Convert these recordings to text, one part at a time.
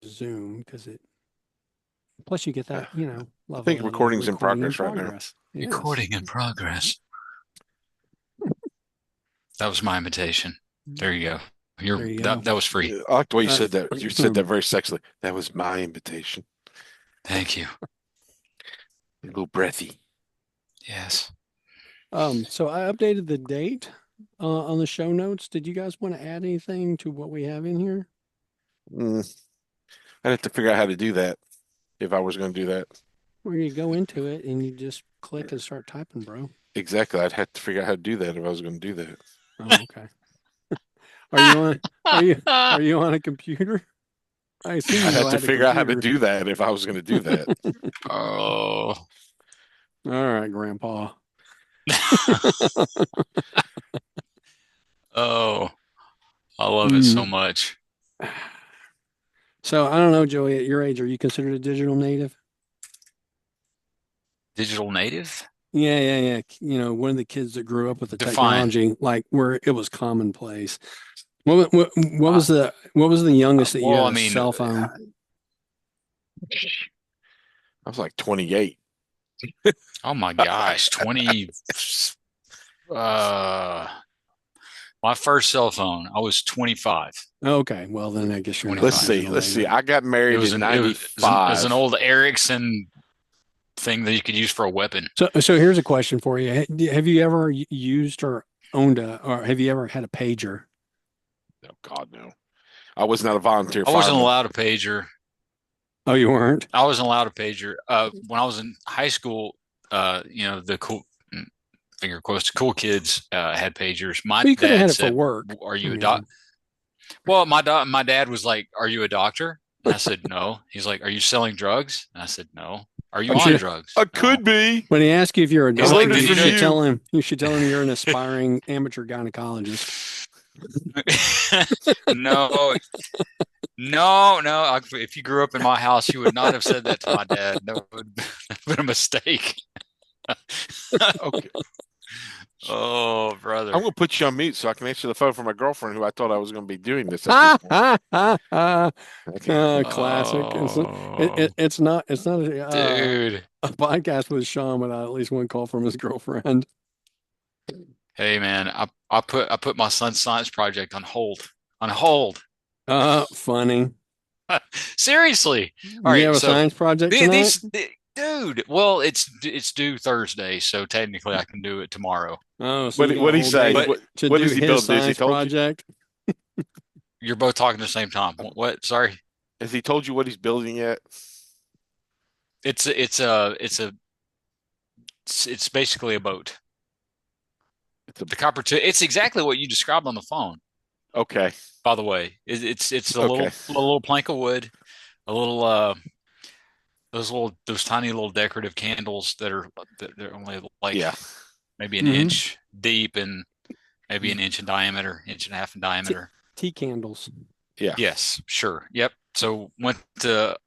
Zoom because it. Plus, you get I that, think lovely recording's in recording in progress right now. progress. Yes. Recording in progress. That was my invitation. There you go. There You're you that go. that was free. I like the way you Uh, said that. You said that very sexily. That was my invitation. Thank you. A little breathy. Yes. so I updated the date on the show notes. Did you guys want to add anything to what we have in here? Mm, I'd have to figure out how to do that if I was going to do that. Or you go into it and you just click and start typing, bro. Exactly. I'd have to figure out how to do that if I was going to do that. Oh, okay. Are you on? Are you are you on a computer? I assume I'd you have know to how to figure out how to computer. do that if I was going to do that. Oh. All right, Grandpa. Oh, I love it so Mm. much. So I don't know, Joey, at your age, are you considered a digital native? Digital native? Yeah, yeah, yeah. One of the kids that grew up with the Define. technology, like where it was commonplace. What was the youngest that you Well, had I a mean, cell phone? I was like 28. oh my gosh, 20 uh my first cell phone, I was 25. Okay, well then I guess you're not a Let's 25. see. digital Let's see. native. I got It married was in an it was, it was an 95. old Ericsson thing that you could use for a weapon. So here's a question for you. Have you ever used or owned or have you ever had a pager? Oh, God, no. I was not a volunteer I wasn't fireman. allowed a pager. Oh, you weren't? I wasn't allowed a pager. When I was in high school, the cool finger quotes, cool kids had pagers. My Well, you could have had dad it for said, work. "Are I you a doc?" mean, Well, my dad was like, "Are you a doctor?" And I said, "No." He's like, "Are you selling drugs?" And I said, "No." "Are you you on should drugs?" I "No." could be. when he asks you if you're a I He's learned like, doctor, it "Did you you from know?" should you. tell him you're an aspiring amateur gynecologist. No, no. If you grew up in my house, you would not have said that to my dad. That would have been a mistake. Okay. Oh, I'm brother. going to put you on mute so I can answer the phone for my girlfriend who I thought I was going to be doing this at this Ha point. ha ha ha. Okay. Classic. Oh, It's not dude. a podcast with Sean without at least one call from his girlfriend. Hey man, I put my son's science project on hold. On hold. Funny. Seriously. All You right, have a so science project tonight? dude, well, it's due Thursday, so technically I can do it tomorrow. Oh, so What you got a did he whole say? day But to What do is he his building? Has he science told you? project? you're both talking at the same time. What? Sorry. Has he told you what he's building yet? It's basically a boat. It's a The copper tooth. It's exactly what you described on the phone. okay. By the way, it's a Okay. little plank of wood, a little those tiny little decorative candles that are only like Yeah. maybe an Hmm. inch deep and maybe an inch in diameter, inch and a half in Tea, diameter. tea candles. Yeah. Yes, sure. Yep. So went to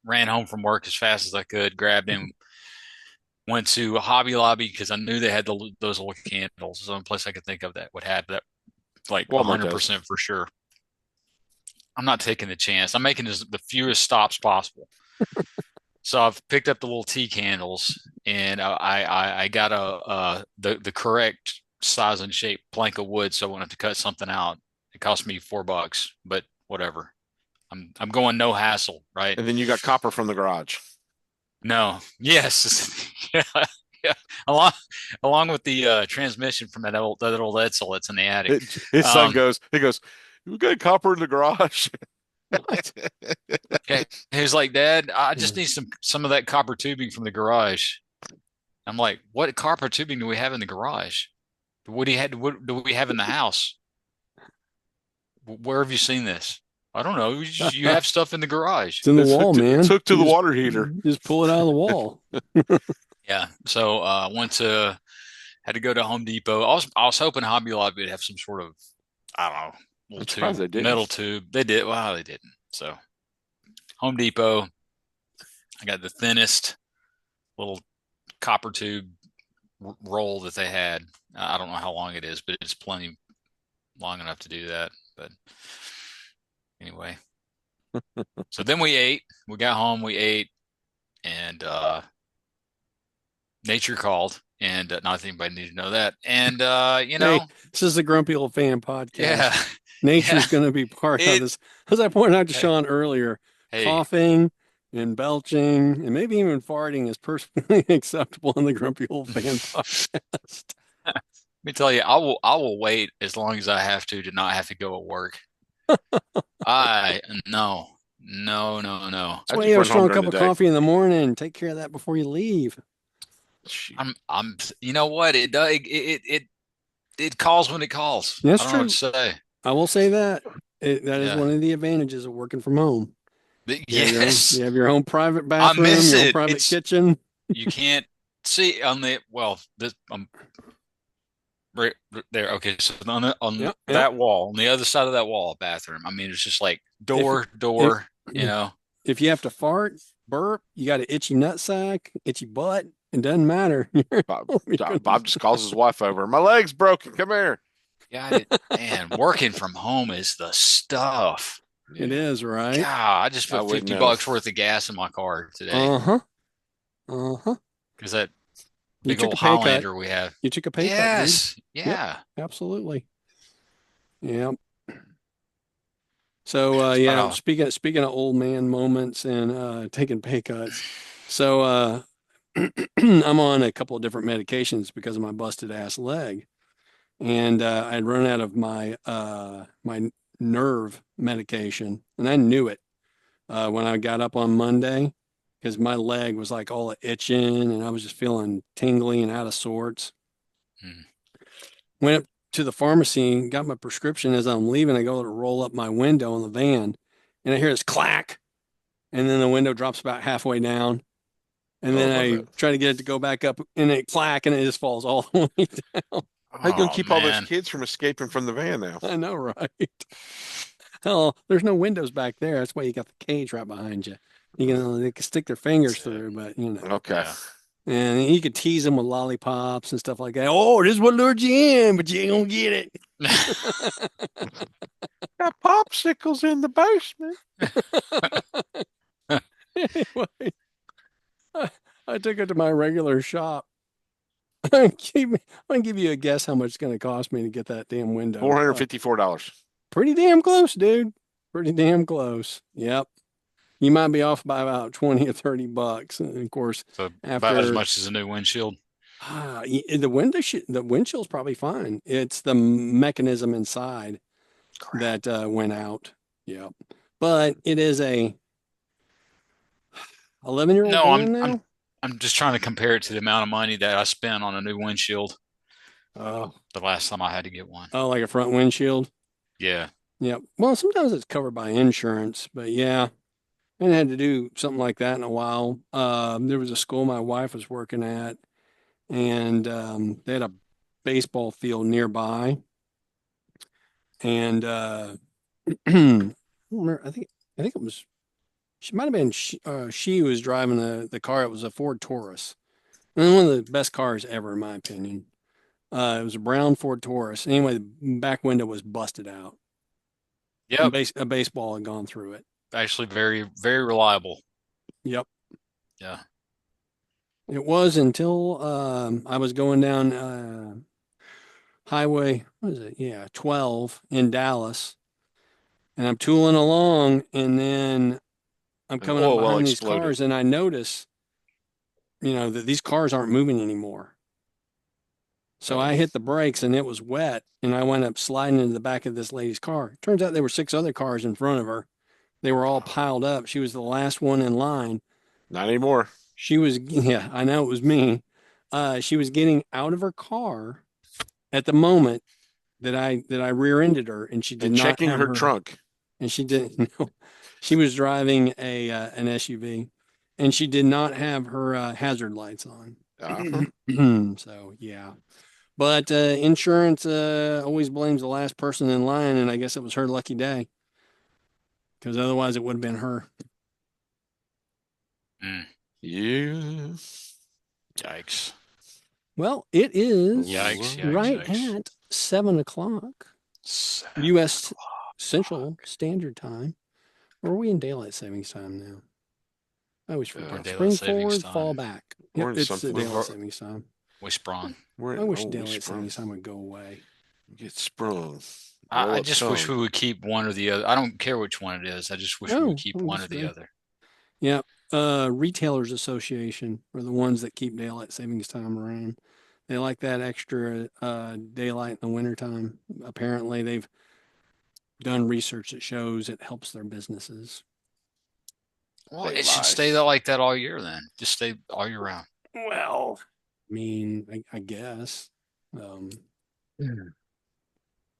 ran home from work as fast as I could, grabbed him, went to Hobby Lobby because I knew they had those little candles. It's the only place I could think of that would have that, like Walmart does. 100% for sure. I'm not taking the chance. I'm making the fewest stops possible. So I've picked up the little tea candles, and I got the correct size and shape plank of wood, so I wanted to cut something out. It cost me $4, but whatever. I'm going no hassle, right? And then you got copper from the garage. No, yes, yeah, yeah. Along with the transmission from that old Edsel that's in the attic. His son Um, goes, he goes, we got copper in the garage. What? he was like, Dad, I just need some of that copper tubing from the garage. I'm like, what copper tubing do we have in the garage? What do we have in the house? Where have you seen this? I don't know. You have stuff in the garage. It's in the It's wall, it's man. hooked to You the just water heater. just pull it out of the wall. Yeah. So went to had to go to Home Depot. I was hoping Hobby Lobby would have some sort of I don't know little I'm surprised tube, they metal didn't. tube. They did. Well, they didn't. So Home Depot. I got the thinnest little copper tube roll that they had. I don't know how long it is, but it's plenty long enough to do that. But anyway, So then we ate. We got home, we ate, and nature called. And not that anybody needed to know that. And Hey, this is the Grumpy Old Fan podcast. yeah, yeah. Nature's going to be part of It this. As I pointed out to hey, Sean earlier, hey, coughing and belching and maybe even farting is perfectly acceptable in the Grumpy Old Fan podcast. let me tell you, I will wait as long as I have to not have to go at work. I no, no, no, no. That's I why just you have a run home strong during cup the of day. coffee in the morning. Take care of that before you leave. Shoot. I'm you know what? It does it calls when it calls. That's I don't know what true. to say. I will say that. That is Yeah. one of the advantages of working from home. You Yes. have your own private I bathroom, miss your own it. private It's kitchen. you can't see on the well, this right there. Okay, so Yep, yep. that wall, on the other side of that wall, bathroom. I mean, it's just like If door, if door, you know. if you have to fart, burp, you got an itchy nutsack, itchy butt. It doesn't matter. Bob, You're gonna- Bob just calls his wife over. My leg's broken. Come here. Got it. Man, working from home is the stuff. It Yeah, is, right? God, I just I put wouldn't 50 know. bucks worth of gas in my car today Uh-huh. Uh-huh. because that You big took old a pay cut. Highlander we have. You took a pay cut, dude. Yes. Yep, Yeah. absolutely. Yeah. So It's yeah, about speaking of old man moments and taking pay cuts. So I'm on a couple of different medications because of my busted ass leg. And I'd run out of my nerve medication, and I knew it when I got up on Monday because my leg was like all itching, and I was just feeling tingly and out of sorts. mm, Went up to the pharmacy, got my prescription. As I'm leaving, I go to roll up my window in the van, and I hear this clack, and then the window drops about halfway down. And Oh then my I God. try to get it to go back up, and it clack, and it just falls all the way down. How you gonna oh keep all those man. kids from escaping from the van now? I know, right? Oh, there's no windows back there. That's why you got the cage right behind you. They can stick their fingers through, but Okay. Yeah. and you could tease them with lollipops and stuff like that. Oh, this is what lured you in, but you ain't gonna get it. Got popsicles in the basement. Anyway, I, I took it to my regular shop. I'm gonna give you a guess how much it's gonna cost me to get that damn window. $454. Pretty damn close, dude. Pretty damn close. Yep. You might be off by about 20 or 30 bucks. And of course, So about as after much as a new windshield. the windshield's probably fine. It's the mechanism inside Crap. that went out. Yep. But it is a 11-year-old No, van now. I'm just trying to compare it to the amount of money that I spent on a new windshield Oh, the last time I had to get one. oh, like a front windshield. Yeah. Yep. Well, sometimes it's covered by insurance, but yeah, I hadn't had to do something like that in a while. There was a school my wife was working at, and they had a baseball field nearby, and I don't remember, I think it was she might have been she was driving the car. It was a Ford Taurus, and one of the best cars ever, in my opinion. It was a brown Ford Taurus. Anyway, the back window was busted out, and Yep. a baseball had gone through it. Actually, very, very reliable. Yep. Yeah. It was until I was going down highway, what is it? Yeah, 12 in Dallas, and I'm tooling along, and then I'm An coming up oil well behind these exploded. cars, and I notice, that these cars aren't moving anymore. So Oh, I hit the brakes, and it was wet, and I wound up sliding into the back of this lady's car. Turns out there were 6 other cars in front of her. They were all piled up. She was the last one in line. not anymore. She was, yeah, I know it was me. She was getting out of her car at the moment that I rear-ended her, and she did And not checking have her her, trunk. and she didn't know. She was driving a an SUV, and she did not have her hazard lights on. Uh-huh. So yeah, but insurance always blames the last person in line, and I guess it was her lucky day because otherwise it would have been her. Mm, Yeah. yikes. Well, it is Yikes, yikes, right yikes. at 7 o'clock 7 U.S. o'clock. Central Standard Time. Or are we in daylight savings time now? I always Or forget. daylight Spring savings forward, fall time. back. We're Yep, in it's the something. daylight savings time. We sprung. We're I in, wish oh, we daylight sprung. savings time would go away. Get sprung. I Roll up just wish tongue. we would keep one or the other. I don't care which one it is. I just wish we would No, keep I don't one or the disagree. other. Yeah. Retailers Association are the ones that keep daylight savings time around. They like that extra daylight in the wintertime. Apparently, they've done research that shows it helps their businesses. Well, They it should lie. stay there like that all year then. Just stay all year round. Well, I mean, I guess.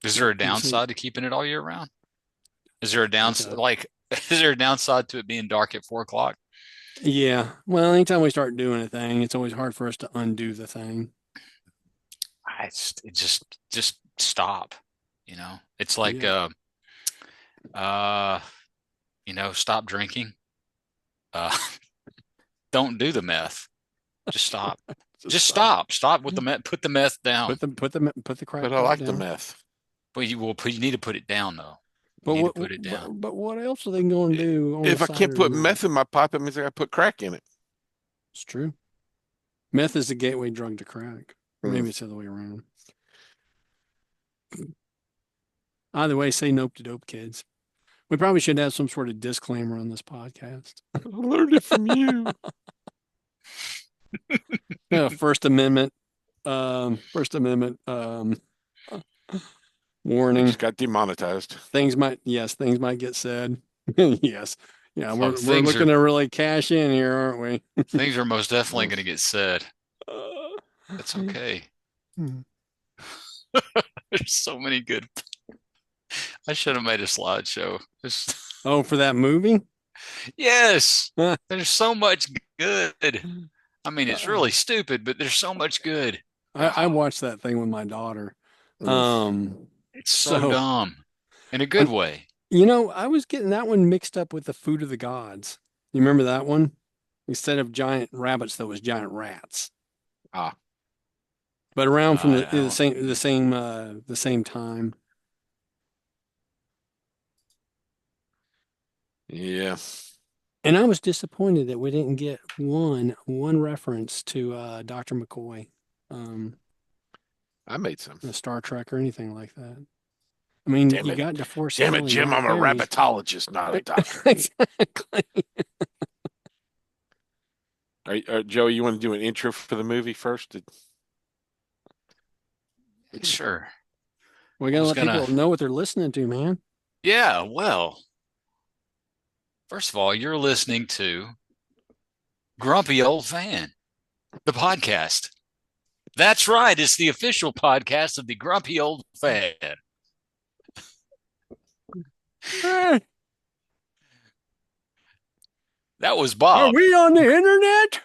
Is there a People say downside to keeping it all year round? Is there a like downside is there a downside to it being dark at 4 o'clock? yeah. Well, anytime we start doing a thing, it's always hard for us to undo the thing. It just stop. It's like Yeah. uh stop drinking. Uh don't do the meth. Just stop. Just Stop. stop. Stop with the meth. Put the meth down. Put the crack But I pipe like the down. meth. But you need to put it down though. You But need to what put it down. but what else are they going to do on the If I side can't of the put night? meth in my pipe, it means I got to put crack in it. It's true. Meth is the gateway drug to crack. Or Mm. maybe it's the other way around. Either way, say nope to dope, kids. We probably should have some sort of disclaimer on this podcast. I learned it from you. First Amendment. First Amendment. It Warning. just got demonetized. Things might get said. Yes. Yeah, Oh, we're looking to really cash in here, aren't we? things are most definitely Mm. going to get said. Uh, That's okay. hmm. There's so many good. I should have made a slideshow. Oh, for that movie? Yes, there's so much good. I mean, it's Uh, really stupid, but there's so much good. I Oh, watched that thing with my daughter. Mm. it's so So dumb in a good way. I was getting that one mixed up with the Food of the Gods. You remember that one? Instead of giant rabbits, there was giant rats. Ah, But around from I don't. the same time. yeah. And I was disappointed that we didn't get one reference to Dr. McCoy, um, I made some. Star Trek or anything like that. I mean, Damn you it. got DeForest Damn it, Kelley Jim. right I'm a there. rabbitologist, not a doctor. Exactly. Joey, you want to do an intro for the movie first? Sure. We I gotta was let gonna. people know what they're listening to, man. Yeah. Well, first of all, you're listening to Grumpy Old Fan, the podcast. That's right. It's the official podcast of the Grumpy Old Fan. Hey, That was are Bob. we on the internet?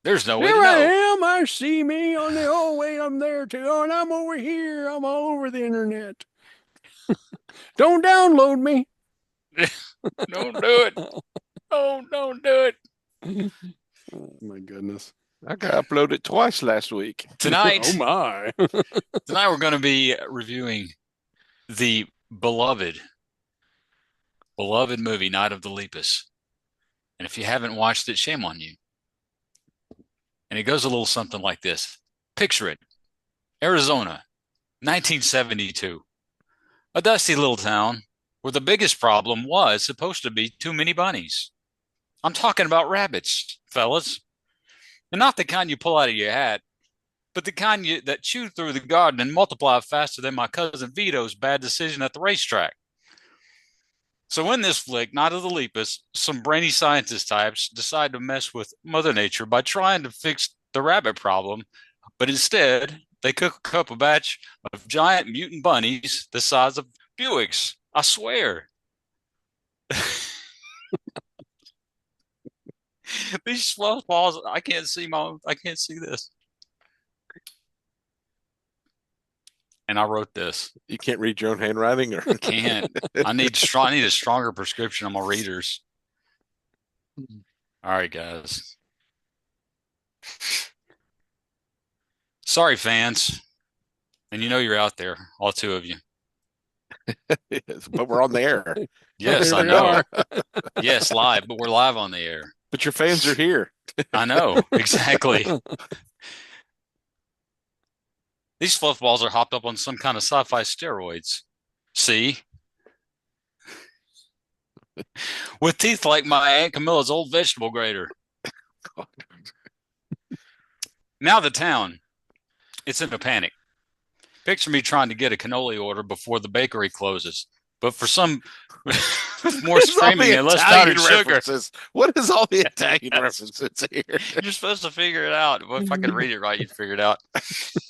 There's no way Here to I know. am. I see me on the. Oh wait, I'm there too. Oh, and I'm over here. I'm all over the internet. Don't download me. Don't do it. Oh, don't do it. Oh my goodness. I got uploaded twice last week. Oh Tonight, my. we're going to be reviewing the beloved movie Night of the Lepus. And if you haven't watched it, shame on you. And it goes a little something like this. Picture it. Arizona, 1972. A dusty little town where the biggest problem was supposed to be too many bunnies. I'm talking about rabbits, fellas. And not the kind you pull out of your hat, but the kind that chew through the garden and multiply faster than my cousin Vito's bad decision at the racetrack. So in this flick, Night of the Lepus, some brainy scientist types decide to mess with Mother Nature by trying to fix the rabbit problem, but instead they cook up a batch of giant mutant bunnies the size of Buicks. I swear. These small paws, I can't see this. And I wrote this. You can't read your own handwriting, or Can't. I need a stronger prescription on my readers. All right, guys. Sorry, fans. And you know you're out there, all two of you. but we're on the air. Yes, There I they know. are. Yes, live, but we're live on the air. But your fans are here. I know, exactly. These fluff balls are hopped up on some kind of sci-fi steroids. See? With teeth like my Aunt Camilla's old vegetable grater. Now the town. It's in a panic. Picture me trying to get a cannoli order before the bakery closes. But for some more What is all screaming the and less Italian powdered sugar. references? What is all the Italian Yes. references here? You're supposed to figure it out. Well, if I could read it right, you'd figure it out.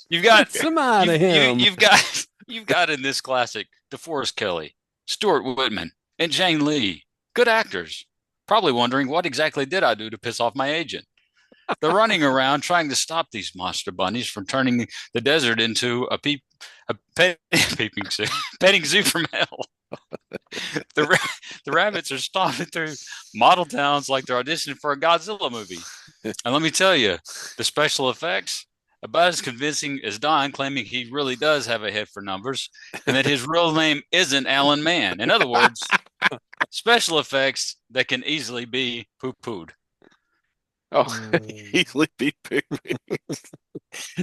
You've got Some to him. you've got in this classic DeForest Kelly, Stuart Whitman, and Jane Lee. Good actors. Probably wondering what exactly did I do to piss off my agent. They're running around trying to stop these monster bunnies from turning the desert into peeping zoo, petting zoo from hell. The rabbits are stomping through model towns like they're auditioning for a Godzilla movie. And let me tell you, the special effects about as convincing as Don claiming he really does have a head for numbers and that his real name isn't Alan Mann. In other words, special effects that can easily be poo-pooed. Oh, easily be picked.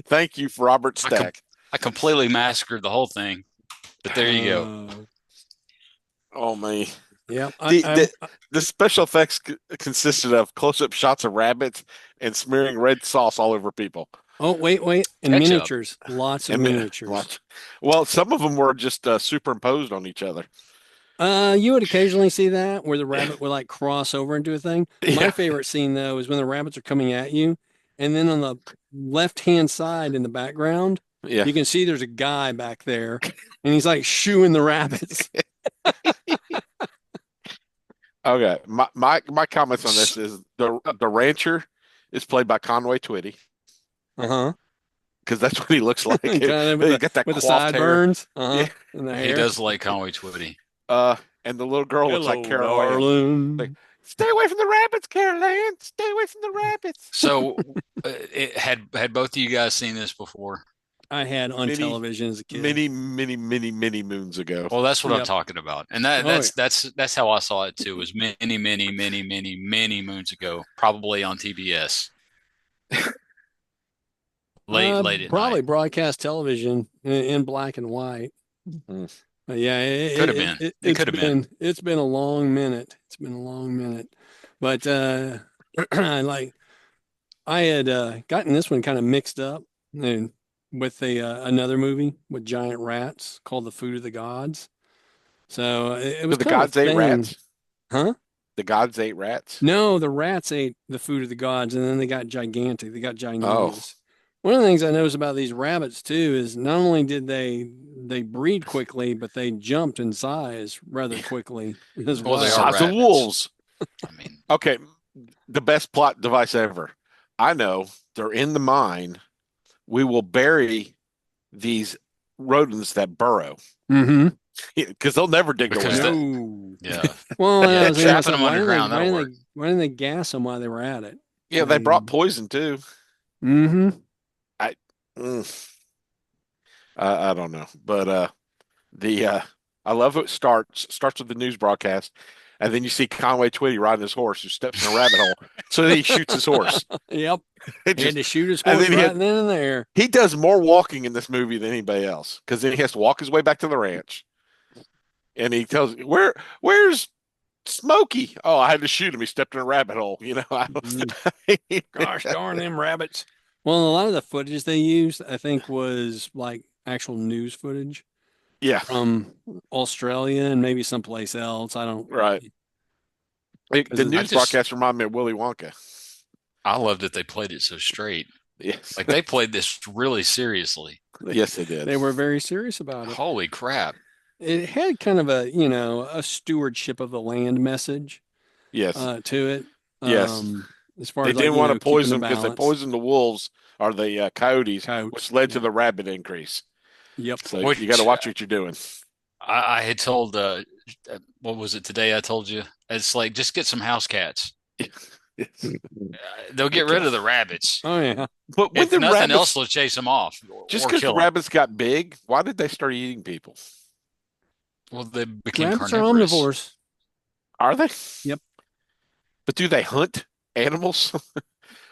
Thank you, Robert Stack. I completely massacred the whole thing, but there you go. Oh man. Yep. The special effects consisted of close-up shots of rabbits and smearing red sauce all over people. Oh, wait. And Ketchup. miniatures. Lots of miniatures. Well, some of them were just superimposed on each other. You would occasionally see that where the rabbit would like cross over and do a thing. My Yeah. favorite scene though is when the rabbits are coming at you, and then on the left-hand side in the background, Yeah. you can see there's a guy back there, and he's like shooing the rabbits. Okay. My comments on this is the rancher is played by Conway Twitty Uh-huh. because that's what he looks like. Kind of He got that with the coiffed hair. sideburns. Uh-huh. Yeah. And the He hair. does like Conway Twitty. And the little girl looks like Carol Ann. darling. Like, stay away from the rabbits, Carol Ann. Stay away from the rabbits. So, it had both of you guys seen this before? I had on television as a kid. Many moons ago. Well, that's what I'm Yep. talking about, and that's how I saw it too. It was many moons ago, probably on TBS. Late at probably night. broadcast television in black and white. Mm-hmm. Yeah, Could have been. It could have been. It's been a long minute. It's been a long minute, but I had gotten this one kind of mixed up and with another movie with giant rats called The Food of the Gods. So it was the kind of gods ate thing. rats? Huh? The gods ate rats? No, the rats ate the food of the gods, and then they got gigantic. They got ginormous. Oh. One of the things I noticed about these rabbits too is not only did they breed quickly, but they jumped in size rather quickly as Well, well. they are Size of rabbits. wolves. I mean, Okay, the best plot device ever. I know they're in the mine. We will bury these rodents that burrow Mm-hmm. because they'll never dig their way Because out. No. yeah. Well, Yeah, I was gonna trapping say, them underground, that'll work. why didn't they gas them while they were at it? Yeah, they brought poison too. Mm-hmm. I don't know, but I love it. Starts with the news broadcast, and then you see Conway Twitty riding his horse who steps in a rabbit hole, so then he shoots his horse. Yep. It He had just, to shoot his and horse then he right had- then and there. he does more walking in this movie than anybody else because then he has to walk his way back to the ranch, and he tells where's Smokey? Oh, I had to shoot him. He stepped in a rabbit hole. You know, Gosh darn them rabbits. Well, a lot of the footage they used, I think, was like actual news footage yeah, from Australia and maybe someplace else. I don't. right. The I news just- broadcast remind me of Willy Wonka. I love that they played it so straight. Yes, Like they played this really seriously. yes, they did. They were very serious about it. Holy crap. It had kind of a stewardship of the land message Yes, to it. Yes. As far they as didn't want to keeping poison the because they balance. poisoned the wolves or the coyotes, Coyotes, which led to yeah. the rabbit increase. Yep. So Which- you got to watch what you're doing. I had told what was it today? I told you it's like just get some house cats. They'll get rid of the rabbits. Oh yeah. But when If the nothing rabbits, else, they'll chase them off. just or because the kill 'em. rabbits got big, why did they start eating people? Well, they became Rabbits are carnivorous. omnivores. Are they? Yep. But do they hunt animals?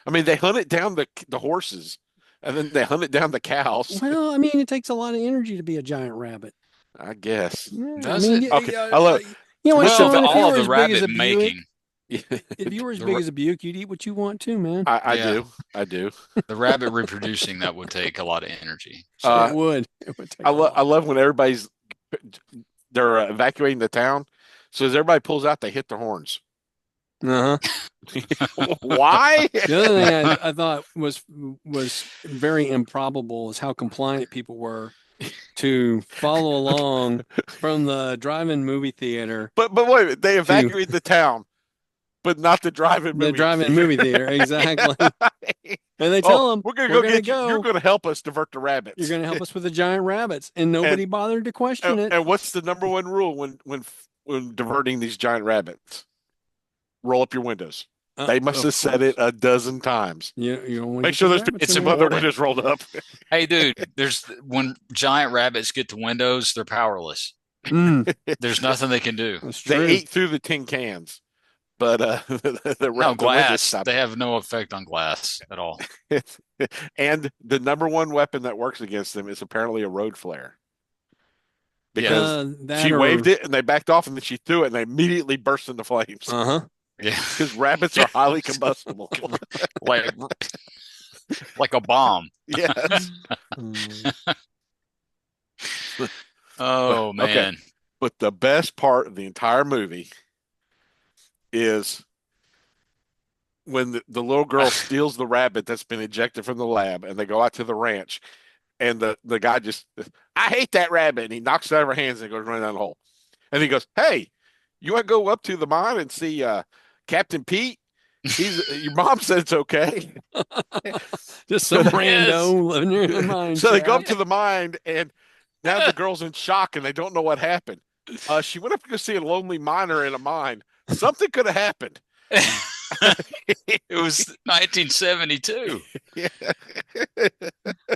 I mean, they hunt it down the horses, and then they hunt it down the cows. Well, I mean, it takes a lot of energy to be a giant rabbit. I guess. Yeah, I Does mean, it? Okay, I love. you know what, What's the Well, Sean? If you all of were the as big as rabbit a Buick, making. if you were as The big ra- as a Buick, you'd eat what you want too, man. I yeah, do. I do. the rabbit reproducing that would take a lot of energy. It So would. It would I take a love. I lot. love when everybody's they're evacuating the town. So as everybody pulls out, they hit their horns. Uh-huh. Why? The other thing I thought was very improbable is how compliant people were to follow along from the drive-in movie theater But wait, a minute, they to evacuate the town, but not the drive-in the movie drive-in theater. movie theater. Exactly. And they Oh, tell them, we're gonna we're go going to get you. You're go. gonna help us divert the You're rabbits. going to help us with the giant rabbits. And And nobody bothered to question it. and what's the number one rule when diverting these giant rabbits? Roll up your windows. They must Of have said it course. a dozen times. You don't want to Make get sure those those rabbits people it's in have there. their important. windows rolled up. Hey, dude, there's when giant rabbits get to windows, they're powerless. Mm, There's nothing they can do. that's They true. ate through the tin cans, but No, the windows glass. stopped. They have no effect on glass at all. And the number one weapon that works against them is apparently a road flare Yeah, because That she waved or it and they backed off and then she threw it and they immediately burst into flames uh-huh. yeah, because rabbits are highly combustible. like like a bomb. Yes. Mm. But Oh okay. man, But the best part of the entire movie is when the little girl steals the rabbit that's been ejected from the lab and they go out to the ranch and the guy just, I hate that rabbit. And he knocks it out of her hands and goes running down the hole. And he goes, hey, you want to go up to the mine and see Captain Pete? Your mom said it's okay. Just So, some yes, rando living in a mine so they go up shaft. to the mine and now the girl's in shock and they don't know what happened. She went up to go see a lonely miner in a mine. Something could have happened. it was 1972. Yeah.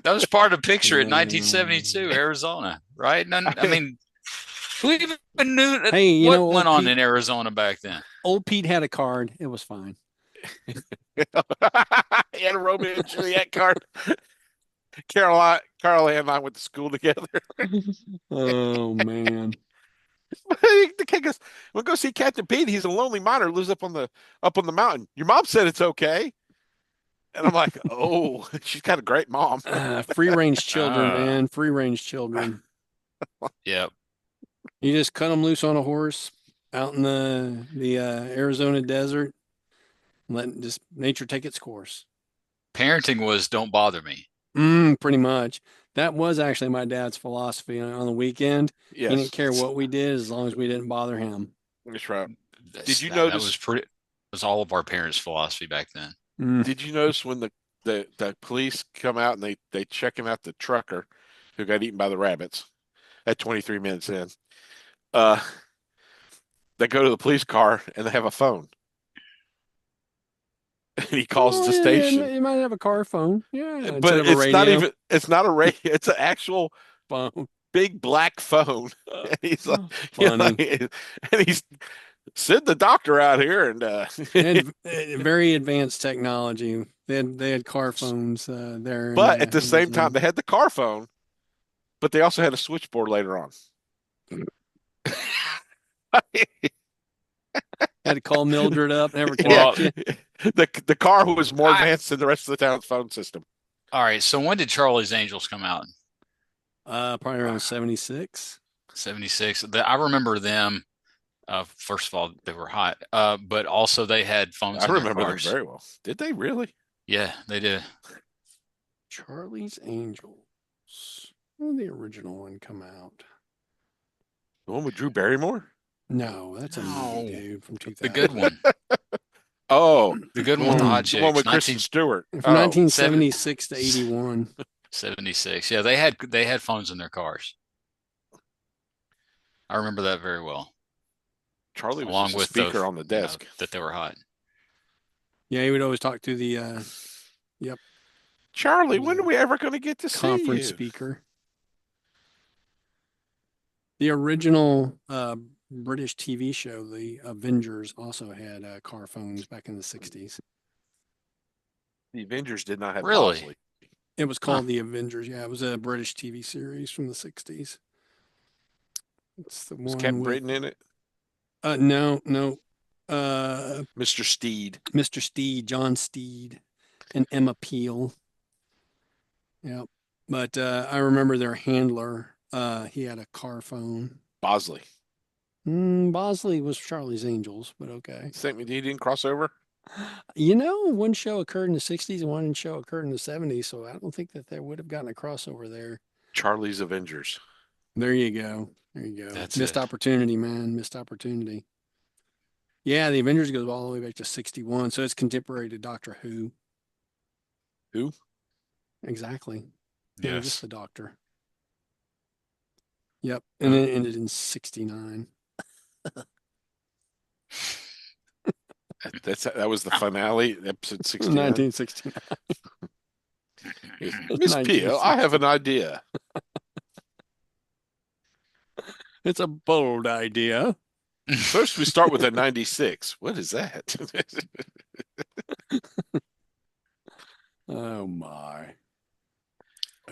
That was part of the picture in Mm. 1972, Arizona, right? None, I mean, who even knew Hey, you what know, went on in Arizona back then? Old Pete had a card. It was fine. He had a Romeo and Juliet card. Carol and I went to school together. Oh man. The kid goes, "We'll go see Captain Pete. He's a lonely miner, lives up on the mountain. Your mom said it's okay." And I'm like, "Oh, she's got a great mom." Free range children, Ah, man. Free range children. yeah. You just cut them loose on a horse out in the Arizona desert, let just nature take its course. Parenting was don't bother me. Pretty much. That was actually my dad's philosophy on the weekend. He Yes, didn't care what we did as long as we didn't bother him. that's right. Did That's, you that was notice? pretty. Was all of our parents' philosophy back then. Mm. Did you notice when the police come out and they checking out the trucker who got eaten by the rabbits at 23 minutes in? Uh, they go to the police car and they have a phone, and he calls the Oh, yeah, station. you might have a car phone. Yeah, instead But of a radio it's not a radio. It's an actual phone. big black phone. And he's like, Funny. and he's send the doctor out here and They had very advanced technology. They had car phones there in but at the same time Arizona. they had the car phone, but they also had a switchboard later on. Had to call Mildred up, never Yeah. connect you. The car was more I, advanced than the rest of the town's phone system. all right. So when did Charlie's Angels come out? Probably around 76. 76. I remember them. First of all, they were hot. But also they had phones I in their remember them cars. very well. Did they really? Yeah, they did. Charlie's Angels. When did the original one come out? The one with Drew Barrymore? No, that's a movie, No, dude, from the good 2000. one. Oh, The good the one with the hot the one chicks. with Kristen Stewart. From Oh, 1976 to 81. 76. Yeah, they had phones in their cars. I remember that very well. Charlie was Along just a with the speaker on the desk. that they were hot. Yeah, he would always talk to the Charlie, when are we ever going to get to see conference you? speaker. The original British TV show, The Avengers, also had car phones back in the 60s. The Avengers did not have Really? Bosley. It was Huh. called The Avengers. Yeah, it was a British TV series from the 60s. It's the Was one Captain with, Britain in it? no, no, uh, Mr. Steed. Mr. Steed, John Steed, and Emma Peel. Yeah. But I remember their handler. He had a car phone. Bosley. Bosley was Charlie's Angels, but okay. Same, he didn't cross over? One show occurred in the 60s and one show occurred in the 70s, so I don't think that they would have gotten a crossover there. Charlie's Avengers. There you go. There you go. That's Missed it. opportunity, man. Missed opportunity. Yeah, the Avengers goes all the way back to 61, so it's contemporary to Doctor Who. Who? Exactly. Yeah, just Yes. the Doctor. Yep. And then it ended in 69. That was the finale, episode 69. 1969. Miss Peel, I have an idea. It's a bold idea. First, we start with a 96. What is that? Oh my.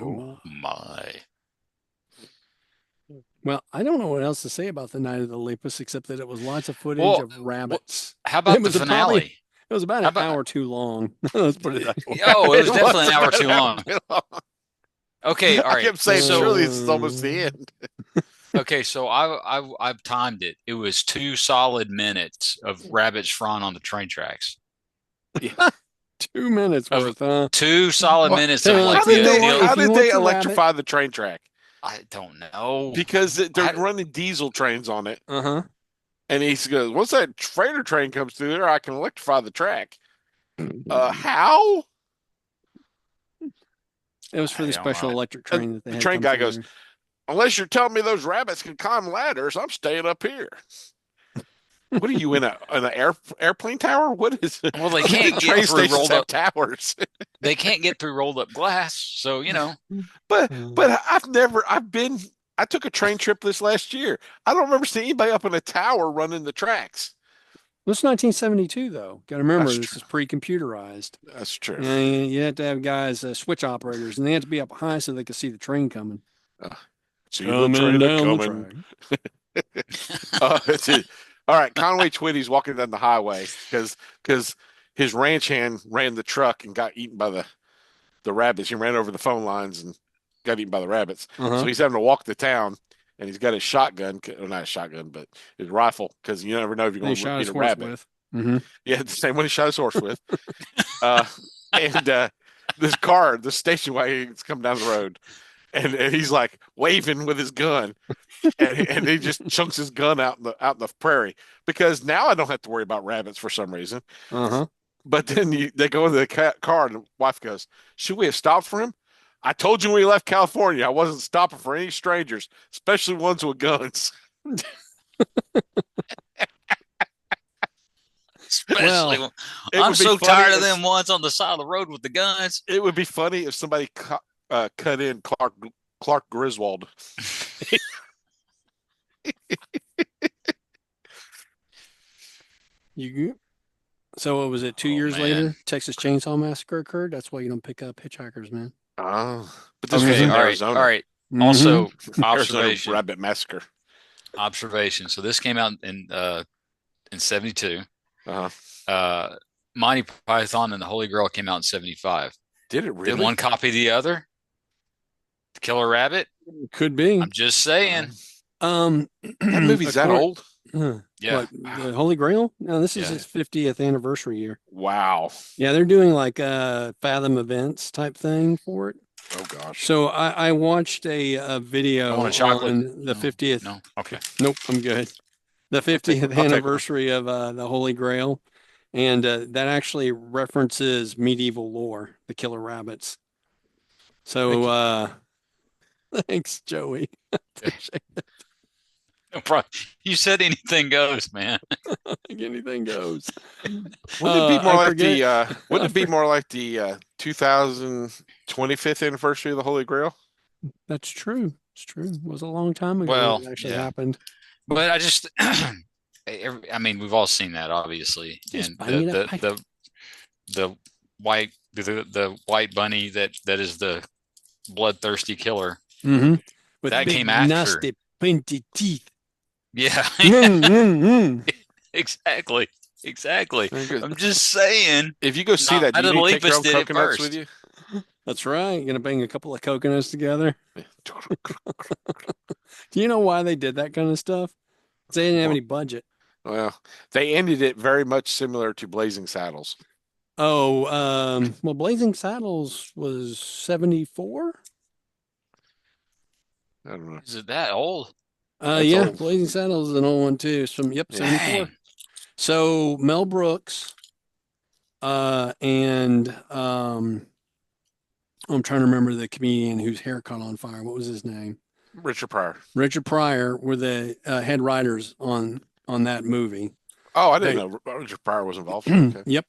Oh my. Well, I don't know what else to say about the Night of the Lepus except that it was lots of footage Well, of rabbits. How about It the was finale? It was about How an about- hour too long. Let's put it that way. Oh, it was It definitely an hour about too long. Okay, all I right. kept saying, So- surely it's almost the end. Okay, so I've timed it. It was 2 solid minutes of rabbits flying on the train tracks. 2 minutes Of- worth, huh? 2 solid Well, minutes hey, of well, like How did you know they, what? the how If you did want they the electrify the train track? I don't know. Because they're I- running diesel trains on it. Uh-huh. And he goes, once that freighter train comes through there, I can electrify the track. How? It was for I the don't special know. electric train that they The had train come guy through goes, there. Unless you're telling me those rabbits can climb ladders, I'm staying up here. What are you in an airplane tower? What is it? Well, they I think can't train get through stations rolled have up. towers. They can't get through rolled up glass. So But I took a train trip this last year. I don't remember seeing anybody up in a tower running the tracks. This is 1972, though. Got to remember, That's this true. is pre-computerized. That's true. And you have to have guys, switch operators, and they have to be up high so they can see the train coming. See the train coming. That's it. All right, Conway Twitty's walking down the highway because his ranch hand ran the truck and got eaten by the rabbits. He ran over the phone lines and got eaten by the rabbits. Uh-huh. So he's having to walk to town, and he's got his shotgun, or not a shotgun, but his rifle, because you never know if you're They going shot to his eat a horse rabbit. with. Mm-hmm. Yeah, the same one he shot his horse with. And the station wagon's come down the road, and he's like waving with his gun, and he just chunks his gun out in the prairie because now I don't have to worry about rabbits for some reason. Uh-huh. But then they go into the car, and the wife goes, "Should we have stopped for him? I told you when we left California, I wasn't stopping for any strangers, especially ones with guns." especially Well, It I'm would be so funny tired of if- them ones on the side of the road with the guns. It would be funny if somebody cut in Clark Griswold. So what was it, 2 Oh, years man. later, Texas Chainsaw Massacre occurred? That's why you don't pick up hitchhikers, man. But this was Okay, in all right, Arizona. all right. Mhm. Also, Arizona observation, rabbit massacre. observation. So this came out in 72. Uh-huh. Monty Python and the Holy Grail came out in 75. Did it Did really? one copy the other? The Killer Rabbit? Could be. I'm just saying. Um, That movie's that according- old? Huh. Yeah. What, the Holy Grail? No, this is Yeah. his 50th anniversary year. Wow. Yeah, they're doing like Fathom events type thing for it. Oh gosh. So I watched a video I want a chocolate. on the 50th. No. Okay. Nope, I'm good. The 50th one. anniversary of the Holy Grail, and that actually references medieval lore, the killer rabbits. So thanks, Joey. Appreciate it. No problem. You said anything goes, man. Like anything goes. Wouldn't it be more I like forget- wouldn't it be more like the 2025th anniversary of the Holy Grail? That's true. It's true. It was a long time ago Well, when it actually yeah. happened. But I just, I mean, we've all seen that, obviously, Just and bang it up. the the white bunny that is the bloodthirsty killer Mm-hmm. With that came big, after. nasty, pointy teeth. Yeah, Mm, mm, mm. exactly, exactly. Very good. I'm just saying, If you go see Night that, do you of the need to take your Lepus own did it coconuts with first. you? That's right. You're gonna bang a couple of coconuts together. Do you know why they did that kind of stuff? They didn't have Well, any budget. well, they ended it very much similar to Blazing Saddles. Oh, well, Blazing Saddles was 74. I don't know. Is it that old? That's Yeah, old. Blazing Saddles is an old one too. It's from, yep, Yeah. 74. Dang. So Mel Brooks, and I'm trying to remember the comedian whose hair caught on fire. What was his name? Richard Pryor. Richard Pryor were the head writers on that movie. Oh, I didn't They, know Richard Pryor was involved. Okay. yep.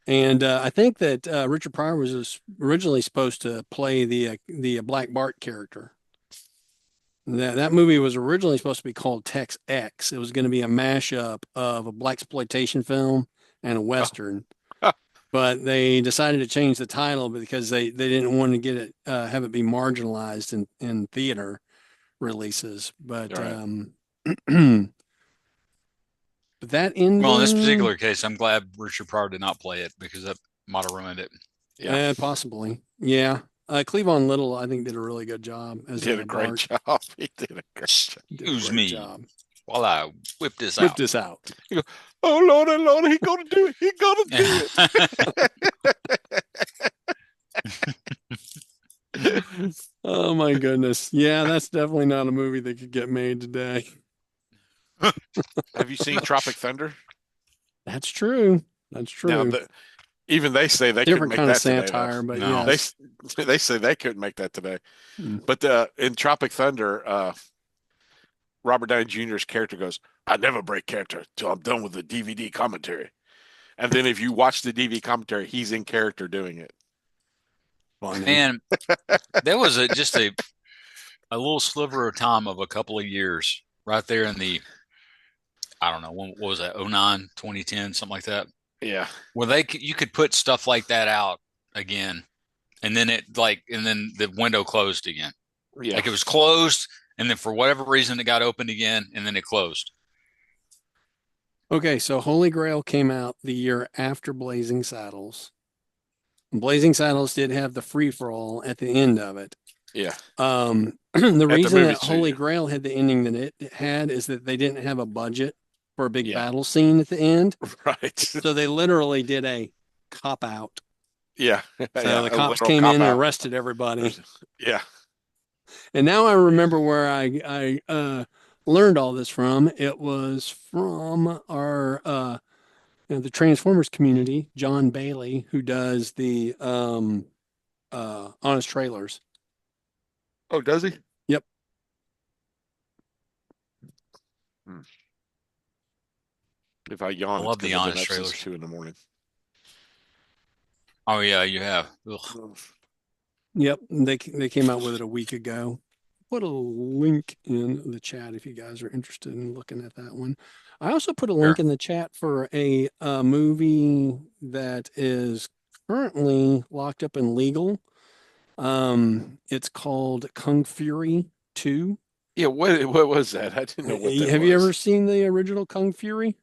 And I think that Richard Pryor was originally supposed to play the Black Bart character. That movie was originally supposed to be called Tex X. It was going to be a mashup of a black exploitation film and a Oh. western, but they decided to change the title because they didn't want to get it have it be marginalized in theater releases. But All right. but that Well, in this ending, particular case, I'm glad Richard Pryor did not play it because that might have ruined it. Yeah. possibly, yeah. Cleavon Little, I think, did a really good job He as did a great Bart. job. He did a great job. Did a Excuse great me job. while I whip this Whip out. this out. He goes, oh Lord, oh Lord, he gonna do it. He gonna do it. Oh my goodness. Yeah, that's definitely not a movie that could get made today. Have you seen Tropic Thunder? That's true. That's Now, true. even they say they couldn't Different make kind of that today, though. satire, but No. They yes. they say they couldn't make that today. Mm. But in Tropic Thunder, Robert Downey Jr.'s character goes, "I never break character till I'm done with the DVD commentary." And then if you watch the DVD commentary, he's in character doing it. Funny. And there was just a little sliver of time of a couple of years right there in the, I don't know, what was that, 09, 2010, something like that, Yeah, where you could put stuff like that out again. And then and then the window closed again. yeah. Like it was closed. And then for whatever reason, it got opened again and then it closed. Okay, so Holy Grail came out the year after Blazing Saddles. Blazing Saddles did have the free for all at the end of it. Yeah. The At the reason movie that Holy studio. Grail had the ending that it had is that they didn't have a budget for a big Yeah. battle scene at the end. Right. So they literally did a cop out. Yeah. So Yeah. the A cops literal came cop in and out. arrested everybody. Yeah. And now I remember where I learned all this from. It was from our the Transformers community, John Bailey, who does the Honest Trailers. Oh, does he? Yep. Hmm. If I I yawn, it's love the because I've been Honest up since Trailers. 2 in the morning. Oh, yeah, you have. Ugh. Yep. They came out with it a week ago. Put a link in the chat if you guys are interested in looking at that one. I also put a link Sure. in the chat for a movie that is currently locked up in legal. It's called Kung Fury 2. Yeah, what was that? I didn't know what that Have you ever was. seen the original Kung Fury?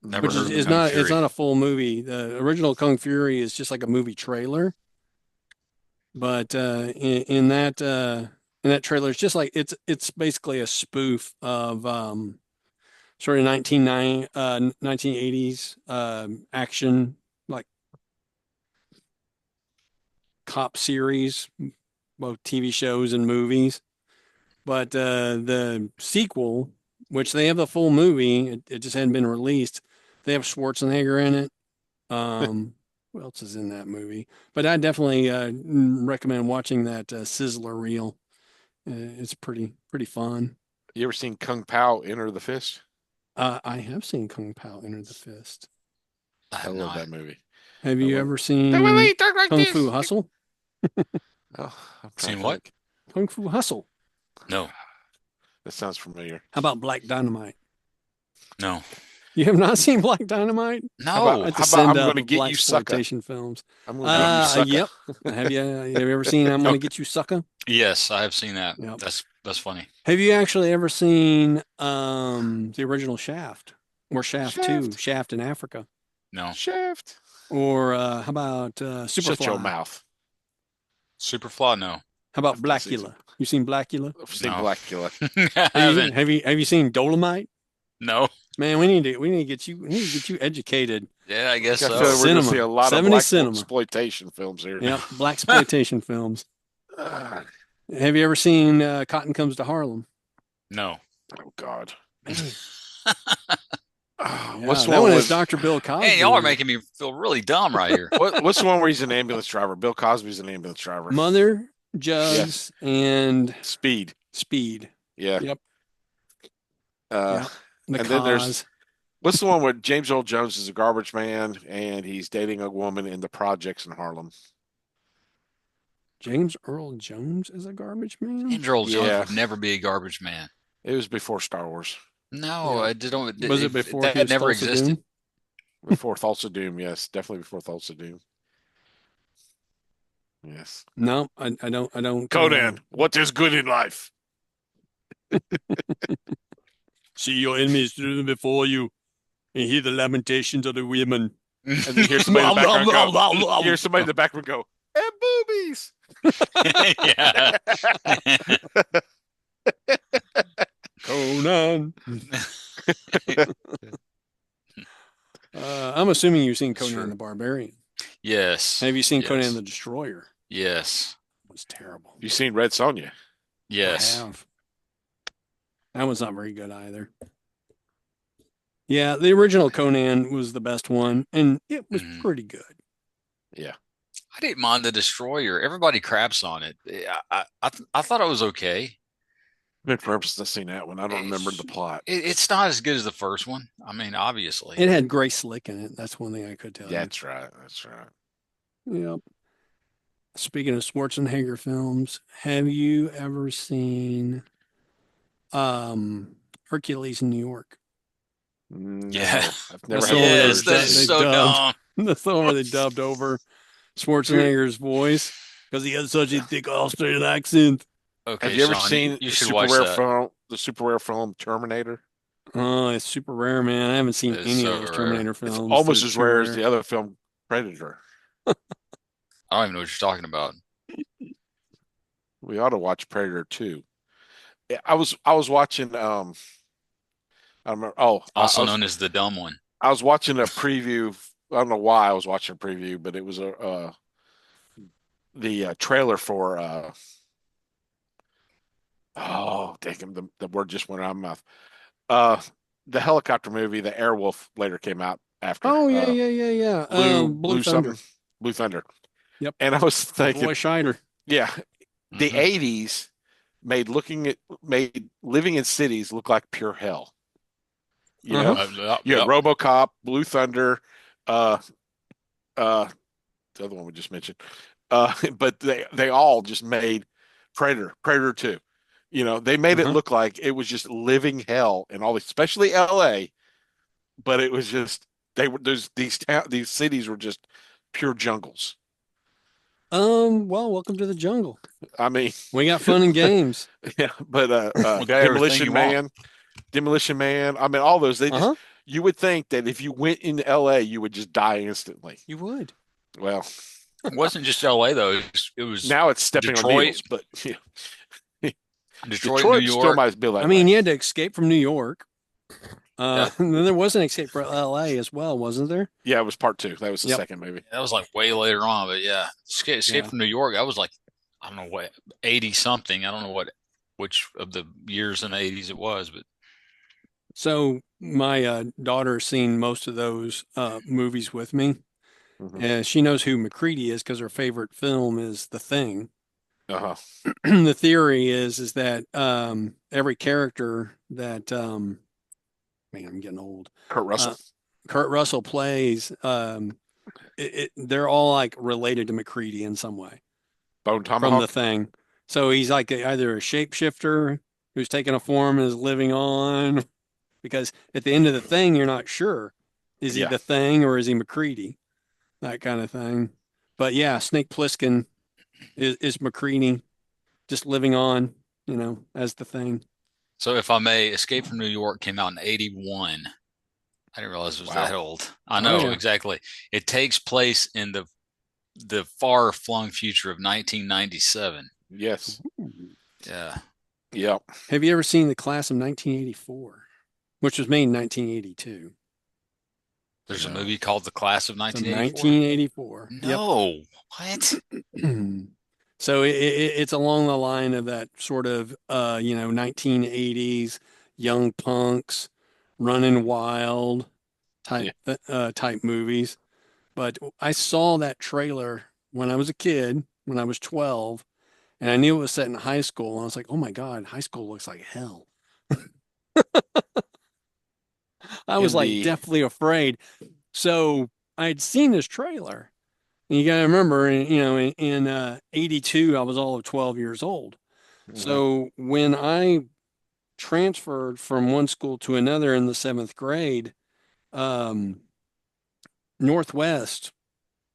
Never Which heard of is Kung not Fury. a full movie. The original Kung Fury is just like a movie trailer. But in that trailer, it's just like it's basically a spoof of sort of 1980s action like cop series, both TV shows and movies. But the sequel, which they have the full movie, it just hadn't been released. They have Schwarzenegger in it. Who else is in that movie? But I definitely recommend watching that Sizzler reel. It's pretty fun. You ever seen Kung Pao Enter the Fist? I have seen Kung Pao Enter the Fist. I I have love not. that movie. Have I you love ever it. seen Talk like Kung Fu this. Hustle? Oh, I'm trying Seen to what? think. Kung Fu Hustle. No. That sounds familiar. How about Black Dynamite? No. You have not seen Black Dynamite? No. That's a How about send I'm up gonna of get black you, sucker? exploitation films. I'm gonna get you, sucker. Yep. Have you ever seen I'm Oh, Gonna Get You Sucker? yes, I have seen that. Yep. That's funny. Have you actually ever seen the original Shaft or Shaft 2, Shaft, Shaft in Africa? No. Shaft. Or how about Shut your Superfly? mouth. Superfly? No. How about I've seen some. Blackula? You seen Blackula? I've seen No. Blackula. I Have you haven't. have you seen Dolomite? No. Man, we need to get you educated. Yeah, I guess I feel like so. we're gonna see a Cinema, lot of 70s black cinema. exploitation films here. Yep, black exploitation films. Ah, Have you ever seen Cotton Comes to Harlem? No. oh God. Man, What's yeah, the that one one has with Dr. Bill Man, Cosby y'all are in it. making me feel really dumb right here. what's the one where he's an ambulance driver? Bill Cosby's an ambulance driver. Mother, Yes. Jugs, and Speed. Speed. Yeah. Yep, Uh, yep. The and then there's Cause. what's the one where James Earl Jones is a garbage man and he's dating a woman in the projects in Harlem? James Earl Jones is a garbage man? Andrew Jones Yeah. would never be a garbage man. It was before Star Wars. No, Yeah. I don't. Was it If before that he had was never Tulsa existed. Doom? Before Thoughts of Doom, yes. Definitely before Thoughts of Doom. Yes. No, I don't. Conan, what is good in life? See your enemies before you and hear the lamentations of the women. And then hear somebody in the background go, you hear somebody in the background go, and boobies. Yeah. Conan. I'm assuming you've seen Conan Sure. the Barbarian. Yes. Have you seen Yes. Conan the Destroyer? Yes. It was terrible. You seen Red Sonja? Yes. I have. That one's not very good either. Yeah, the original Conan was the best one, and it was Mhm. pretty good. Yeah. I didn't mind the Destroyer. Everybody craps on it. I thought it was okay. Been forever since I've seen that one. I don't remember the plot. It's not as good as the first one. I mean, obviously. It had Grace Slick in it. That's one thing I could tell you. That's right. That's right. Yep. Speaking of Schwarzenegger films, have you ever seen Hercules in New York? No, Yeah. I've never That's had the one where Yes, they that is so dubbed. dumb. That's the one where they dubbed over Schwarzenegger's voice because he had such a thick Australian accent. Okay, Have you ever Sean, seen you the should super watch rare that. film, the super rare film Terminator? Oh, it's super rare, man. I haven't seen That is any so of those rare. Terminator It's films. almost They're as too rare as the other film Predator. I don't even know what you're talking about. We ought to watch Predator 2. Yeah, I was watching I remember Also known as the dumb one. I was watching a preview. I don't know why I was watching a preview, but it was the trailer for oh damn the word just went out of my mouth. Uh the helicopter movie, the Airwolf later came out after. Oh yeah. Blue Thunder. Something. Blue Thunder. Yep. And I was thinking, Boy Scheider. yeah, the Mhm. 80s made living in cities look like pure hell. You know, you had Yep. RoboCop, Blue Thunder, uh the other one we just mentioned. But they all just made Predator 2. You know, they made it Uh-huh. look like it was just living hell and all this, especially LA, but it was just they were these cities were just pure jungles. Well, welcome to the jungle. I mean, We got fun and games. yeah, but We got everything you want. Demolition Man, I mean all those they just Uh-huh. you would think that if you went into LA you would just die instantly. You would. Well, It wasn't just LA though. It was now it's stepping on Detroit. needles, but yeah. Detroit, New Detroit still York. might be like I mean, that. you had to escape from New York. Yeah. And then there was an escape for LA as well, wasn't there? Yeah, it was part 2. That was the Yep. second movie. That was like way later on, but yeah, Escape Yeah. from New York. I was like, I don't know what 80 something. I don't know which of the years in the 80s it was, but So my daughter's seen most of those movies with me, Mhm. and she knows who McCready is because her favorite film is The Thing. Uh-huh. The theory is that every character that man, I'm getting old. Kurt Russell. Kurt Russell plays, they're all like related to McCready in some way Bone from Tomahawk. The Thing. So he's like either a shapeshifter who's taken a form and is living on. Because at the end of the thing, you're not sure. Is he Yeah. the thing or is he McCready? That kind of thing. But yeah, Snake Plissken is McCready just living on, as the thing. So if I may, Escape from New York came out in 81. I didn't realize it was that Wow. old. I Oh know yeah. exactly. It takes place in the far flung future of 1997. Yes. Ooh. Yeah. Yep. Have you ever seen The Class of 1984, which was made in 1982? There's a No. movie called The Class of So 1984. 1984. Yep. No. What? So it's along the line of that sort of 1980s young punks running wild type Yeah. type movies. But I saw that trailer when I was a kid, when I was 12, and I knew it was set in high school. And I was like, oh my God, high school looks like hell. I was In like the deathly afraid. So I had seen this trailer. And you got to remember, in 82, I was all of 12 years old. Mhm. So when I transferred from one school to another in the seventh grade, um, Northwest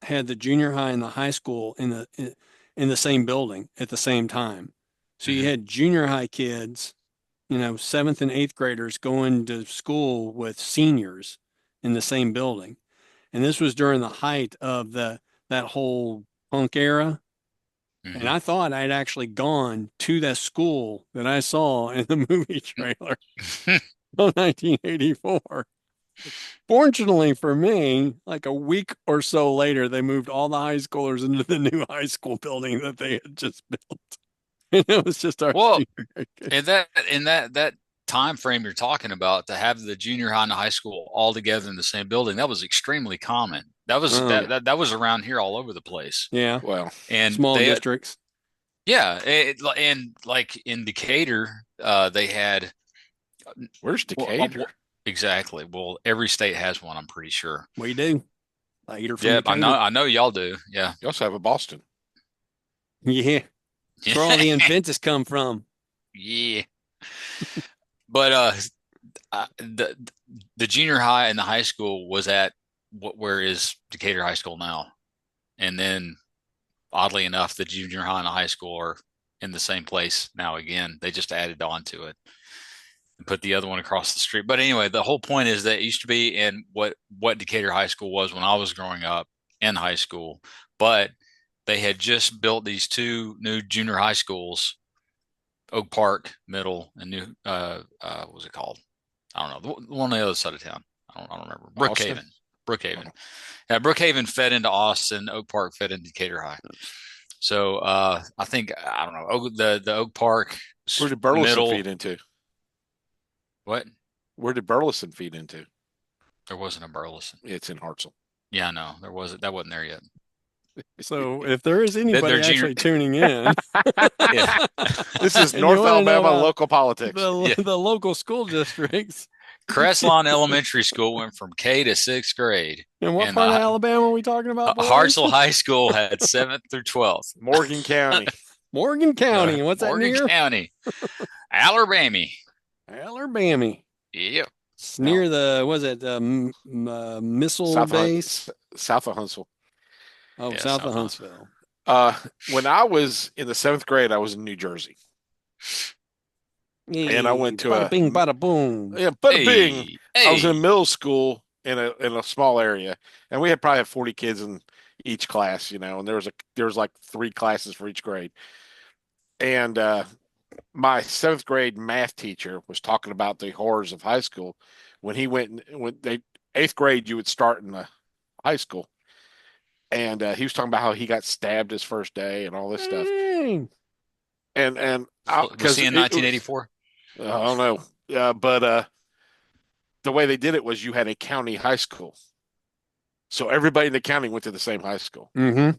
had the junior high and the high school in the same building at the same time. So you Hmm. had junior high kids, seventh and eighth graders going to school with seniors in the same building. And this was during the height of that whole punk era. And Hmm. I thought I'd actually gone to that school that I saw in the movie trailer of 1984. Fortunately for me, like a week or so later, they moved all the high schoolers into the new high school building that they had just built. And it was just our Well, senior high in kids. that time frame you're talking about, to have the junior high and the high school all together in the same building, that was extremely common. That was Oh, Yeah. that was around here all over the place. yeah. Well, And Small they districts. yeah, and like in Decatur, they had where's well, Decatur? exactly. Well, every state has one, I'm pretty sure. We do. Later from Yeah, Decatur. I know y'all do. Yeah. You also have a Boston. Yeah. That's where all the inventors come from. Yeah. But the junior high and the high school was at where is Decatur High School now. And then oddly enough, the junior high and the high school are in the same place now again. They just added on to it and put the other one across the street. But anyway, the whole point is that it used to be in what Decatur High School was when I was growing up in high school. But they had just built these two new junior high schools, Oak Park Middle and new what was it called? I don't know. The one on the other side of town. I don't remember. Austin. Brookhaven. Brookhaven. Yeah, Brookhaven fed into Austin. Oak Park fed into Decatur High. So I think I don't know. The Oak Park Where did Burleson Middle. feed into? What? Where did Burleson feed into? There wasn't a Burleson. It's in Hartselle. Yeah, no, there wasn't. That wasn't there yet. So if there is They're anybody junior. actually tuning in, Yeah, This is and you North want to know Alabama about local politics. the yeah. the local school districts, Cresslawn Elementary School went from K to sixth grade, and what and part of Alabama are we talking about, boys? Hartselle High School had seventh through 12th. Morgan County. Morgan County. And what's that Morgan near? County, Alabama. Alabama. Yep. It's No. near the, was it missile South base? South of Huntsville. Oh, Yeah, south of South Huntsville. Huntsville. When I was in the seventh grade, I was in New Jersey, and I went to Bada bing, bada boom. bada bing. Hey, I was in a hey. middle school in a small area, and we had probably had 40 kids in each class, and there was like three classes for each grade. And my seventh grade math teacher was talking about the horrors of high school when he went when they eighth grade you would start in the high school, and he was talking about how he got stabbed his first day and all this stuff, Dang. and Was because he in it was 1984? I don't know, but the way they did it was you had a county high school. So everybody in the county went to the same high school. Mm-hmm.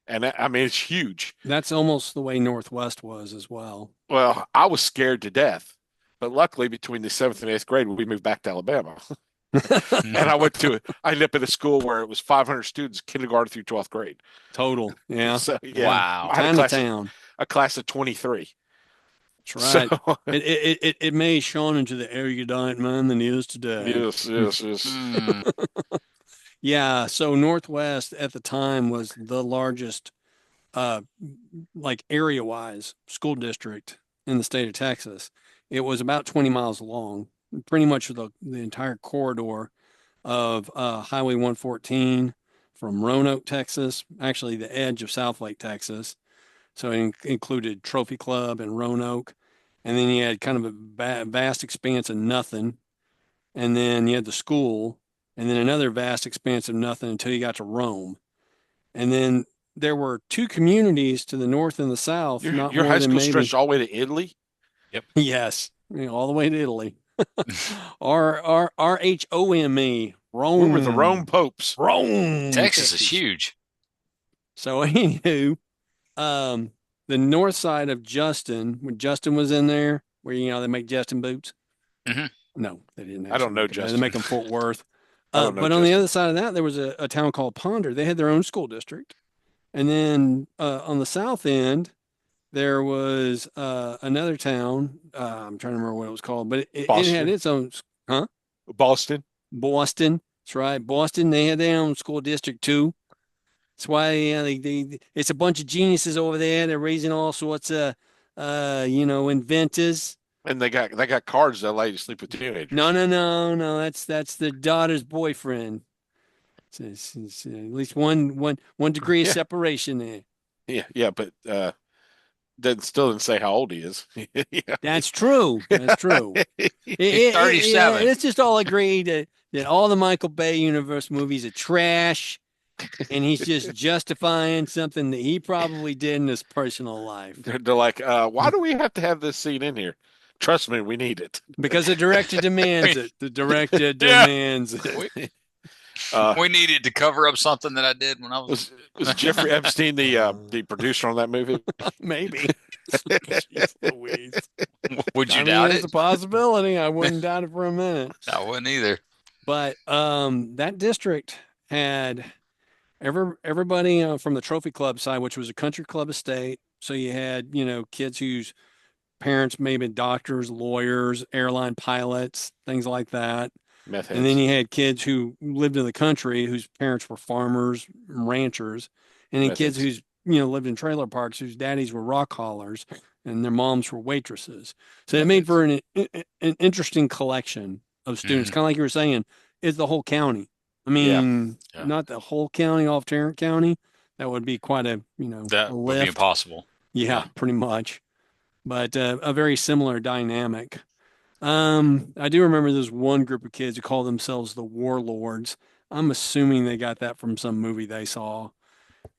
And I mean, it's huge. That's almost the way Northwest was as well. Well, I was scared to death. But luckily, between the seventh and eighth grade, we moved back to Alabama. And I ended up at a school where it was 500 students, kindergarten through 12th grade. Total. Yeah. So, yeah, Wow. I had Chinatown. a class of 23. That's So right. It may shone into the erudite man than he is today. yes, yes, yes. Mm. Yeah, so Northwest at the time was the largest uh like area-wise school district in the state of Texas. It was about 20 miles long, pretty much the entire corridor of Highway 114 from Roanoke, Texas, actually the edge of Southlake, Texas. So it included Trophy Club and Roanoke. And then you had kind of a vast expanse of nothing. And then you had the school, and then another vast expanse of nothing until you got to Rome. And then there were two communities to the north and the south, not Your more high than school maybe, stretched all the way to Italy. Yep. yes, all the way to Italy. Rhome, We were the Rome Rome, popes. Rome, Texas is Texas. huge. So anywho, um, the north side of Justin, when Justin was in there, where they make Justin boots. Hmm. No, they didn't I don't actually know make them. They Justin. make them Fort Worth. I don't know But on the Justin. other side of that, there was a town called Ponder. They had their own school district. And then on the south end, there was another town. I'm trying to remember what it was called, but it had Boston. its own, huh? Boston. Boston. That's right. Boston, they had their own school district too. That's why it's a bunch of geniuses over there. They're raising all sorts of, inventors. And they got cards that allow you to sleep with No, teenagers. no, no, no. That's the daughter's boyfriend. It's at least one degree of Yeah, separation there. yeah, yeah. But that still didn't say how old he is. Yeah. That's true. That's true. He's Yeah, 37. let's just all agree that all the Michael Bay universe movies are trash, and he's just justifying something that he probably did in his personal life They're like, why do we have to have this scene in here? Trust me, we need it. because the director demands it. The director Yeah. demands it. We, Uh, we needed to cover up something that I did when I was. was Jeffrey Epstein the producer on that movie? Maybe. Jeez Louise. Would you I mean, doubt it's it? a possibility. I wouldn't doubt it for a minute. I wouldn't either. But that district had everybody from the Trophy Club side, which was a country club estate. So you had, kids whose parents may have been doctors, lawyers, airline pilots, things like that. Meth And then heads. you had kids who lived in the country whose parents were farmers, ranchers, and then Meth kids heads. whose, lived in trailer parks whose daddies were rock haulers and their moms were waitresses. So it Meth made heads. for an interesting collection of students, Hmm. kind of like you were saying, is the whole county. I Yeah. mean, Yeah. not the whole county off Tarrant County. That would be quite a That would be lift. impossible. Yeah, Yeah. pretty much. But a very similar dynamic. I do remember there's one group of kids who call themselves the Warlords. I'm assuming they got that from some movie they saw.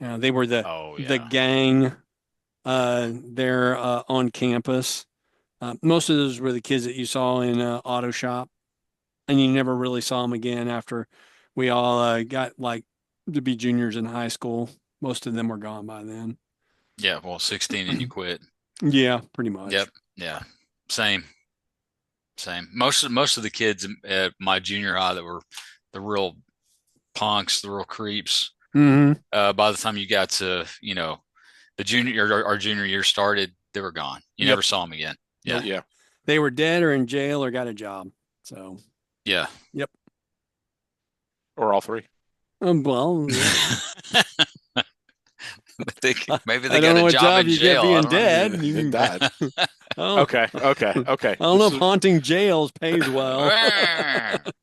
They were Oh the yeah. gang there on campus. Most of those were the kids that you saw in auto shop, and you never really saw them again after we all got like to be juniors in high school. Most of them were gone by then. Yeah. Well, 16 and you quit. Yeah, pretty Yep. much. Yeah. Same. Same. Most of the kids at my junior high that were the real punks, the real creeps. Hmm. By the time you got to, the junior our junior year started, they were gone. You Yep. never saw them again. Yeah. Nope. Yeah. They were dead or in jail or got a job. So, Yeah. yep. Or all three. Well, Maybe I they don't got know a what job job in you get jail. I being don't know. dead. It died. Oh, Okay. Okay. Okay. I don't know if So- haunting jails pays well.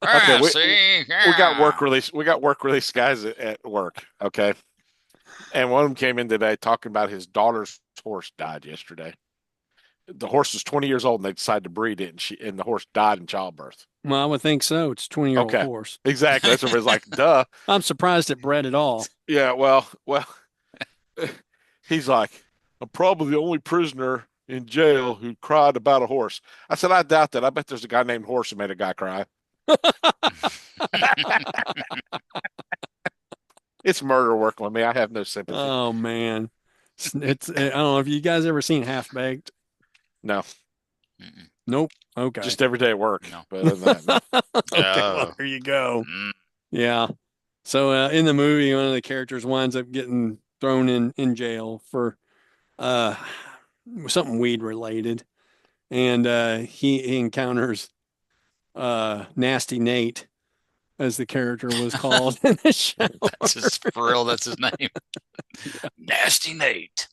okay. See, We got work release. We got work release guys at work. Okay. And one of them came in today talking about his daughter's horse died yesterday. The horse was 20 years old and they decided to breed it, and the horse died in childbirth. Well, I would think so. It's a 20-year-old Okay. horse. Exactly. That's what it was like, duh. I'm surprised it bred at all. Yeah, well, he's like, I'm probably the only prisoner in jail who cried about a horse. I said, I doubt that. I bet there's a guy named Horse who made a guy cry. It's murder working with me. I have no sympathy. Oh man, it's I don't know if you guys ever seen Half Baked. No, Mm-mm. Nope. Okay. just every day at work. No. But other than that, no. Okay. Well, Oh. there you go. Mm. Yeah. So in the movie, one of the characters winds up getting thrown in jail for uh something weed related. and he encounters Nasty Nate, as the character was called in the show. That's his for real. That's his name. Nasty Nate.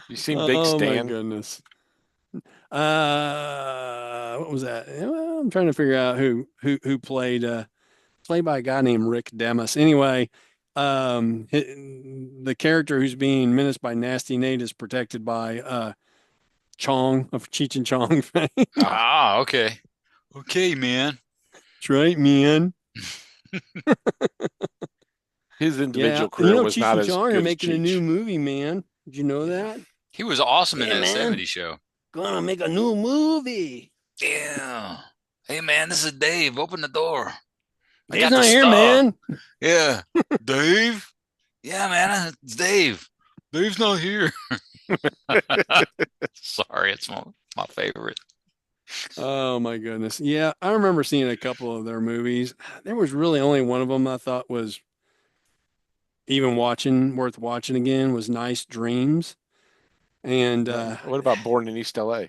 You seen Big Oh my Stan? goodness. What was that? Well, I'm trying to figure out who played by a guy named Rick Demas. Anyway, the character who's being menaced by Nasty Nate is protected by Chong of Cheech and Chong fame. Ah, okay. Okay, man. That's right, man. His Yeah, individual and career was Cheech not and as Chong are good as making a new Cheech. movie, man. Did you know that? He was awesome in Yeah, that man. 70s show. Gonna make a new movie. Yeah. Hey, man, this is Dave. Open the door. I Dave's got the not here, star. man. Yeah. Dave? Yeah, man, it's Dave. Dave's not here. Sorry, it's my favorite. Oh my goodness. Yeah, I remember seeing a couple of their movies. There was really only one of them I thought was even worth watching again was Nice Dreams. And What about Born in East LA?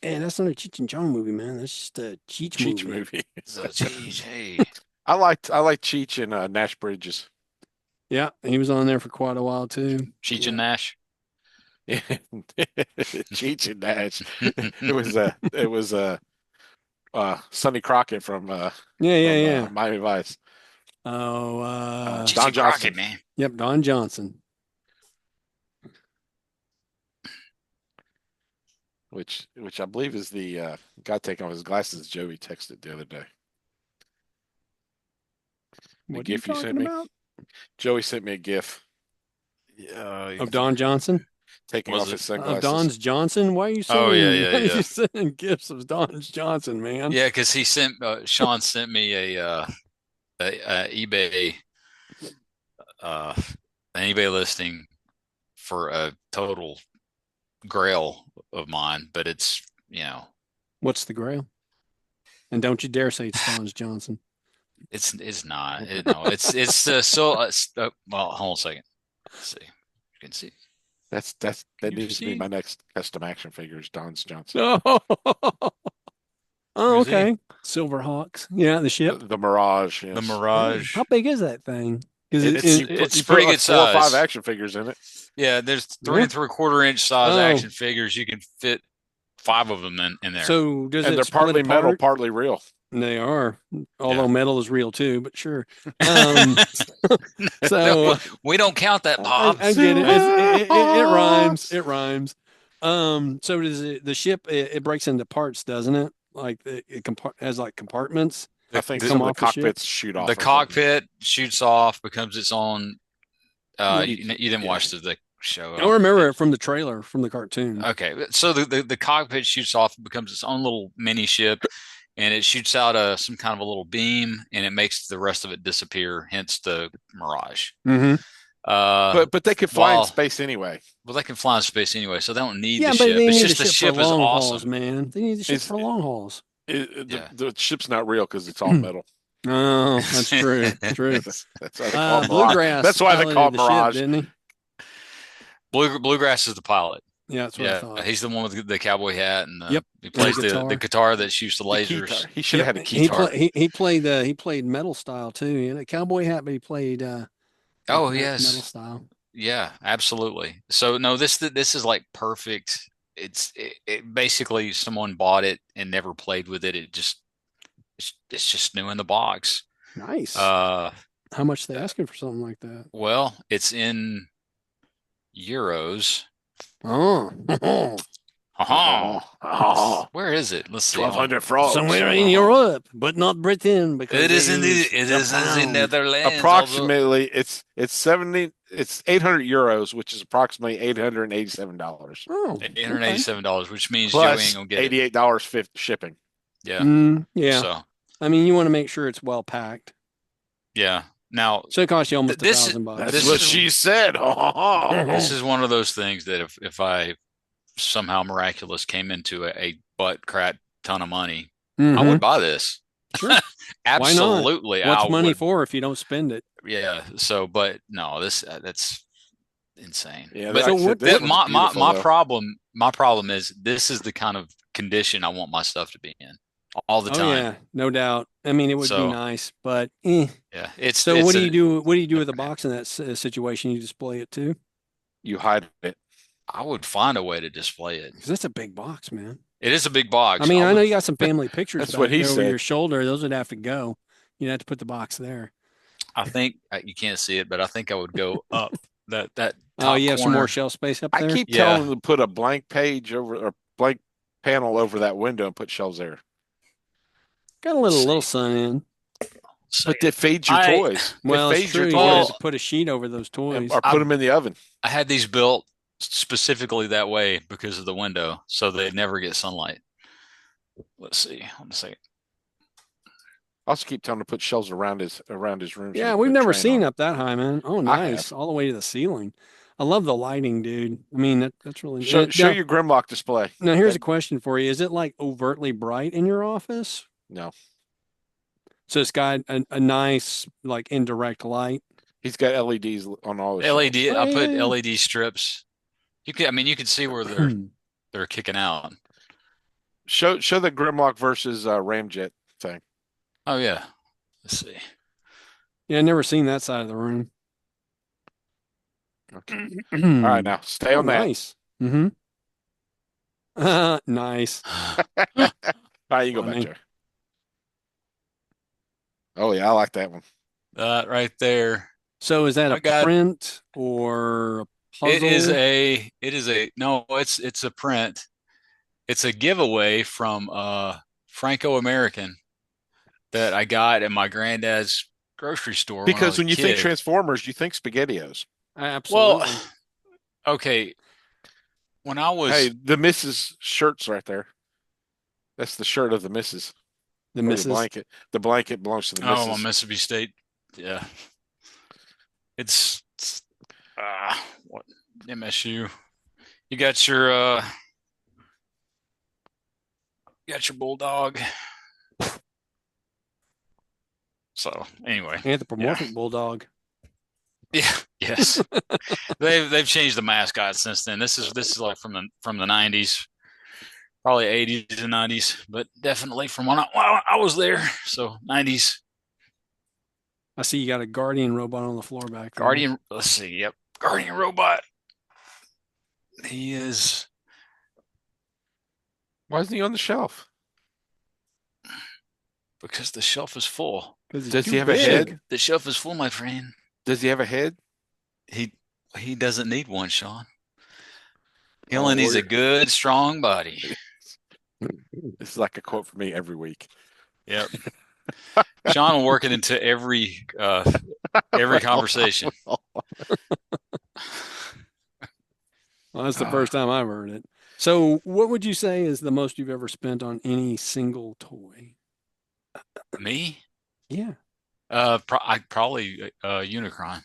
and that's not a Cheech and Chong movie, man. That's just a Cheech Cheech movie. movie. So, geez, hey. I like Cheech and Nash Bridges. Yeah, he was on there for quite a while too. Cheech Yeah. and Nash. Cheech and Nash. It was Sonny Crockett from Yeah. Miami Vice. Oh, Cheech Don and Johnson. Crockett, man. yep, Don Johnson. Which I believe is the guy taking off his glasses. Joey texted the other day. What are you GIF you sent talking me? about? Joey sent me a GIF Of Don Johnson? taking Was off it? his Of sunglasses. Don's Johnson? Why are you Oh, sending? yeah. Why are you sending gifts of Don's Johnson, man? Yeah, because Sean sent me a eBay uh an eBay listing for a total grail of mine, but it's What's the grail? And don't you dare say it's Don's Johnson. it's not no it's well, hold on a second. Let's see. You can see. That You needs to be see? my next custom action figures. Don's Johnson. Oh, You see? okay. Silverhawks. Yeah, the ship. The Mirage. Yes. The Mirage. How big is that thing? Because It's You pretty put like good 4 or 5 size. action figures in it. Yeah, there's Yeah. 3 3/4 inch size Oh. action figures. You can fit 5 of them in there. So does And it they're split partly metal, apart? partly real. They are, although Yeah. metal is real too. But sure. So No, we don't count that, Bob. I get it. It rhymes. It rhymes. So does the ship? It breaks into parts, doesn't it? Like it has like compartments. I think They some come of the off the ship? cockpits shoot off. The or something. cockpit shoots off, becomes its own. Yeah. You didn't Yeah. watch the show. I remember it from the trailer, from the cartoon. Okay, so the cockpit shoots off, it becomes its own little mini ship, and it shoots out some kind of a little beam, and it makes the rest of it disappear. Hence the Mirage. Mm-hmm. But they could fly in Well, space anyway. Well, they can fly in space anyway, so they don't need Yeah, the but ship. they It's need just the the ship ship for is long awesome. hauls, man. They need the ship It's- for long hauls. Yeah. The ship's not real because it's all metal. Oh, that's true. True. That's why they call it Mirage. Bluegrass. That's why they piloted call it the ship, Mirage. didn't he? Bluegrass is the pilot. Yeah, that's what I Yeah, thought. he's the one with the cowboy hat, and Yep. he plays And the the guitar that shoots the The lasers. keytar. He should have had a He keytar. he played metal style too. He had a cowboy hat, but he played Oh, like metal yes. style. Yeah, absolutely. So no, this is like perfect. It basically someone bought it and never played with it. It's just new in the box. Nice. Uh, How much they asking for something like that? well, it's in euros. Oh, Uh-huh. Where is it? Let's see. 1,200 frogs. somewhere in Europe, but not Britain because It is they in the use pound. Netherlands. Approximately, it's 800 euros, which is approximately $887. Oh, $887, which means Joey Plus ain't gonna get it. $88 shipping. Yeah. Yeah. So I mean, you want to make sure it's well packed. yeah. Now So it costs you almost This- $1,000. That's This what is- she said. this is one of those things that if I somehow miraculous came into a butt crack ton of money, I Mhm. would buy this. Sure. Absolutely. What's I money would. for if you don't spend it? Yeah. So, but no, that's insane. Yeah, But like So I said, what? this that, one's beautiful my though. problem is this is the kind of condition I want my stuff to be in all the Oh time. yeah, no doubt. I mean, it would be So nice, but eh. yeah, So what it's do a you do? What do you do with a box in that situation? You display it too? You hide it. I would find a way to display it. Because that's a big box, man. It is a big I box. mean, I I know would, you got some family pictures That's what back he there over said. your shoulder. Those would have to go. You'd have to put the box there. I think you can't see it, but I think I would go up that Oh, top you have some more corner. shelf space up I there? keep telling Yeah, them to put a blank page over or blank panel over that window and put shelves there. Got a let's little see. sun in. See But it. it fades your I toys. It Well, it's fades your true. You could toys well, have put a sheet over those toys. or put I them in the oven. I had these built specifically that way because of the window, so they never get sunlight. Let's see. Let me see. I also keep telling him to put shelves around his room so he Yeah, can we've put never train seen on. up that high, man. Oh, I nice. have. All the way to the ceiling. I love the lighting, dude. I mean, that's really Show now. your Grimlock display. Now, here's That a question for you. Is it like overtly bright in your office? no. So it's got a nice like indirect light. He's got LEDs on all his shelves. LED. Oh I yeah, put yeah, LED strips. You can. I mean, you can see where yeah. they're kicking out. Show the Grimlock versus Ramjet thing. Oh yeah. Let's see. Yeah, I never seen that side of the room. Okay. All right, now stay Oh, on that. nice. Nice. All right, you go back, Funny. Joe. Oh yeah, I like that one. That right there. So is that a I got print or a it is puzzle? a no, it's a print. It's a giveaway from Franco American that I got at my granddad's grocery store when I Because was a when you think kid. Transformers, you think SpaghettiOs. Well, Absolutely. okay, when I Hey, was the Mrs. shirt's right there. That's the shirt of the Mrs. The Or the missus. blanket. The blanket belongs to the oh, my Mrs. Mississippi State, yeah, it's what MSU. You got your bulldog. So anyway, yeah, Anthropomorphic bulldog. yeah, yes. They've changed the mascot since then. This is like from the 90s, probably 80s and 90s, but definitely from when I was there. So 90s. I see you got a guardian robot on the floor back there. Guardian. Let's see. Yep, Guardian robot. He is Why isn't he on the shelf? because the shelf is full. Because he's Does too he have a big. head? The shelf is full, my friend. Does he have a head? He he doesn't need one, Sean. He Oh, only needs a Lord. good, strong body. This is like a quote for me every week. Yep. Sean will work it into every conversation. Well, that's the first time I've heard it. So, what would you say is the most you've ever spent on any single toy? Me? Yeah. Probably Unicron.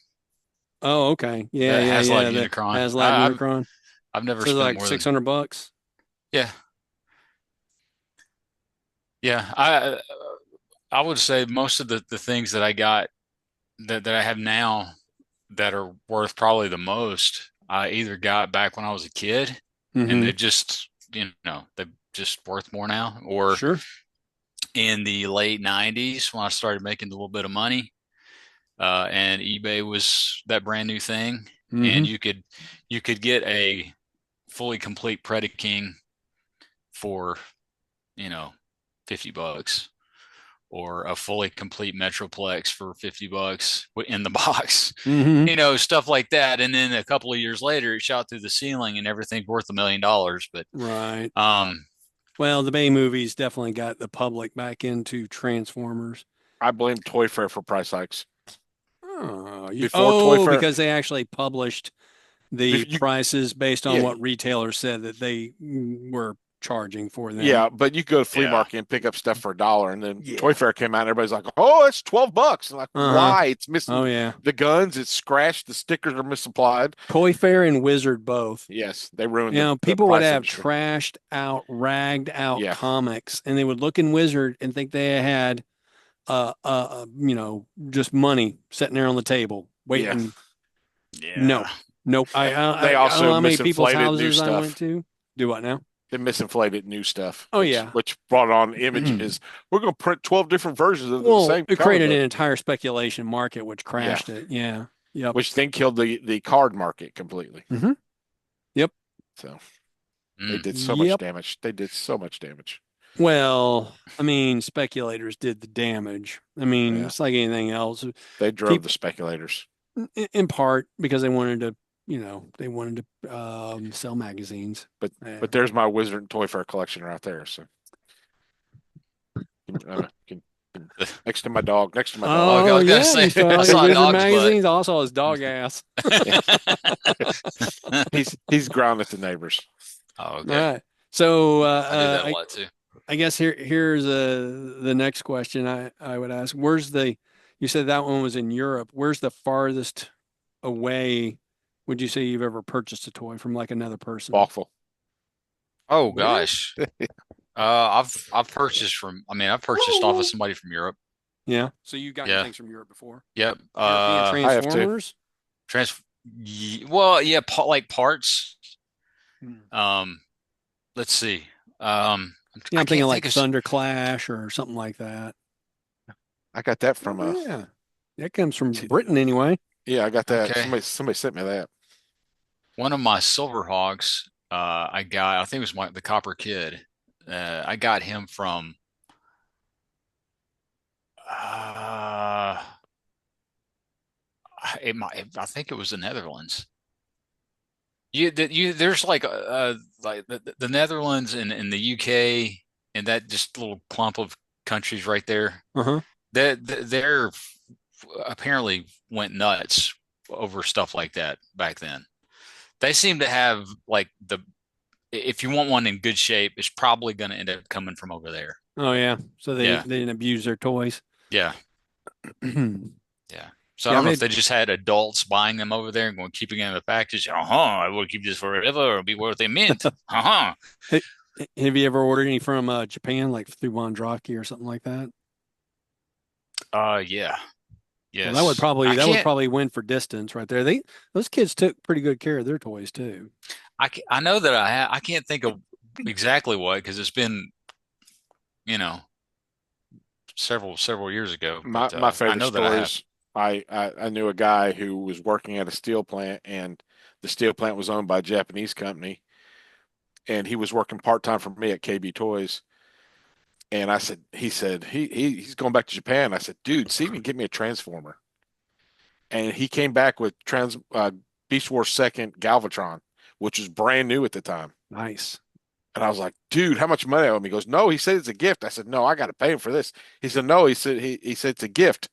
Oh, okay. Yeah, yeah, HasLab yeah. The Unicron. HasLab Unicron. I've never So spent like more than $600. yeah, yeah. I would say most of the things that I got that I have now that are worth probably the most, I either got back when I was a kid and Mm-hmm. they've just they're just worth more now, or Sure. in the late 90s when I started making a little bit of money, and eBay was that brand new thing, Mm-hmm. and you could get a fully complete Predaking for, you know, $50, or a fully complete Metroplex for $50 in the box, Mm-hmm. stuff like that. And then a couple of years later, it shot through the ceiling and everything's worth $1 million. But Right. um, Well, the Bay movies definitely got the public back into Transformers. I blame Toy Fair for price hikes. Oh, Before Toy Fair, because they actually published the you, prices based on yeah, what retailers said that they were charging for them. yeah, but you go to flea yeah, market and pick up stuff for $1, and then Yeah. Toy Fair came out, and everybody's like, "Oh, it's $12." I'm like, Uh-huh. why? It's missing Oh, yeah. the guns. It's scratched. The stickers are misapplied. Toy Fair and Wizard both. Yes, they ruined You know, the people would price have industry. trashed out, ragged out Yeah, comics, and they would look in Wizard and think they had, just money sitting there on the table yeah. waiting. yeah. No, Nope. And I they don't know also how many people's misinflated new houses I went stuff. to. Do what now? They misinflated new stuff, Oh yeah. which brought on images. We're going to print 12 different versions of the Well, same it comic created an book. entire speculation market, which Yeah, crashed it. Yeah. Yep. which then killed the card market completely. hmm Yep. So they Mm. did so much Yep. damage. They did so much damage. Well, I mean, speculators did the damage. I mean, Yeah, it's like anything else. they drove People, the speculators. in part, because they wanted to, they wanted to sell magazines. But Yeah. but there's my Wizard and Toy Fair collection right there. So next to my dog, next to my dog. Okay, I Oh was gonna yeah, say you saw I all your saw a wizard dog's butt. magazines. I saw his dog ass. He's growling at the neighbors. Oh, All okay. right. So I do that a lot too. I guess here's the next question I would ask. You said that one was in Europe. Where's the farthest away would you say you've ever purchased a toy from like another person? Awful. Oh Where? gosh. I've purchased I've purchased off of somebody from Europe. Yeah. So you've gotten Yeah. things from Europe before? Yep. European I have to. Transformers? Trans well, yeah, like parts. Hmm. Um, let's see. Um, Yeah, I I'm thinking can't like think of Thunder Clash or something like that. I got that Oh from yeah. That comes from Britain anyway. yeah, I got that. okay. Somebody sent me that. One of my Silverhawks, I think it was the Copper Kid. I got him from uh I think it was the Netherlands. There's like the Netherlands and the UK and that just little clump of countries right there. Uh-huh. They're apparently went nuts over stuff like that back then. They seem to have like if you want one in good shape, it's probably going to end up coming from over there. Oh yeah. So Yeah, they didn't abuse their toys. yeah, Yeah, yeah. So I don't I've know if had they just had adults buying them over there and going keeping them in the package. I will keep this forever or be worth a mint. Hey, have you ever ordered any from Japan, like through Mondraki or something like that? Yeah, Well, yes. that would probably win for distance right there. Those kids took pretty good care of their toys too. I know that I can't think of exactly what because it's been you know several years ago, My but my I favorite know that I have. stories. I knew a guy who was working at a steel plant, and the steel plant was owned by a Japanese company, and he was working part time for me at KB Toys. And he said he's going back to Japan. I said, dude, see if you can get me a transformer. And he came back with Beast Wars Second Galvatron, which was brand new at the time. Nice. And I was like, dude, how much money I owe him? He goes, no, he said it's a gift. I said, no, I got to pay him for this. He said, no, he said it's a gift.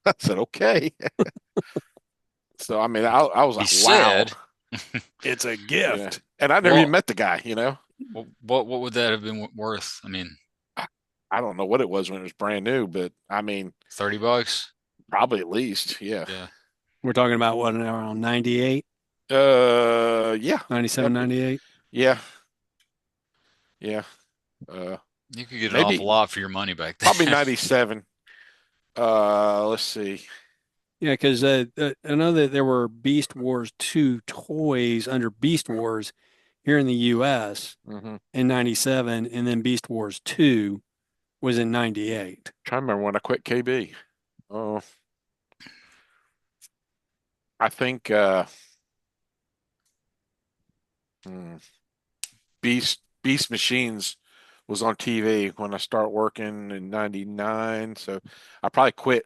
I said, okay. So I mean, I was He like, wow, said, It's a yeah. gift. And I never even well, met the guy. what would that have been worth? I mean, I, I don't know what it was when it was brand new, but I mean, $30. probably at least, yeah. Yeah. We're talking about what, around 98, Yeah, 97, yep, 98? yeah, yeah. Uh, You could get an awful maybe lot for your money back probably then. 97. Let's see. Yeah, because I know that there were Beast Wars 2 toys under Beast Wars here in the US Mm-hmm. in 97, and then Beast Wars 2 was in 98. Trying to remember when I quit KB. Oh, I think hmm, Beast Machines was on TV when I start working in 99. So I probably quit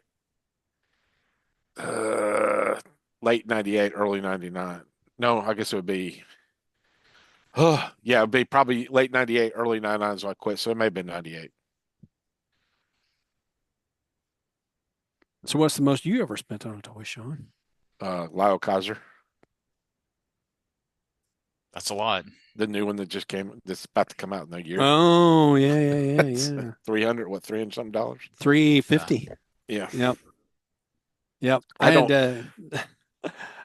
uh late 98, early 99. No, I guess it would be yeah, it'd be probably late 98, early 99 so I quit. So it may have been 98. So what's the most you ever spent on a toy, Sean? Lyle Kaiser, That's a lot. the new one that's about to come out in a year. Oh, yeah, yeah, yeah, That's yeah. 300 something dollars. Yeah. 350. Yeah. Yep. Yep. I don't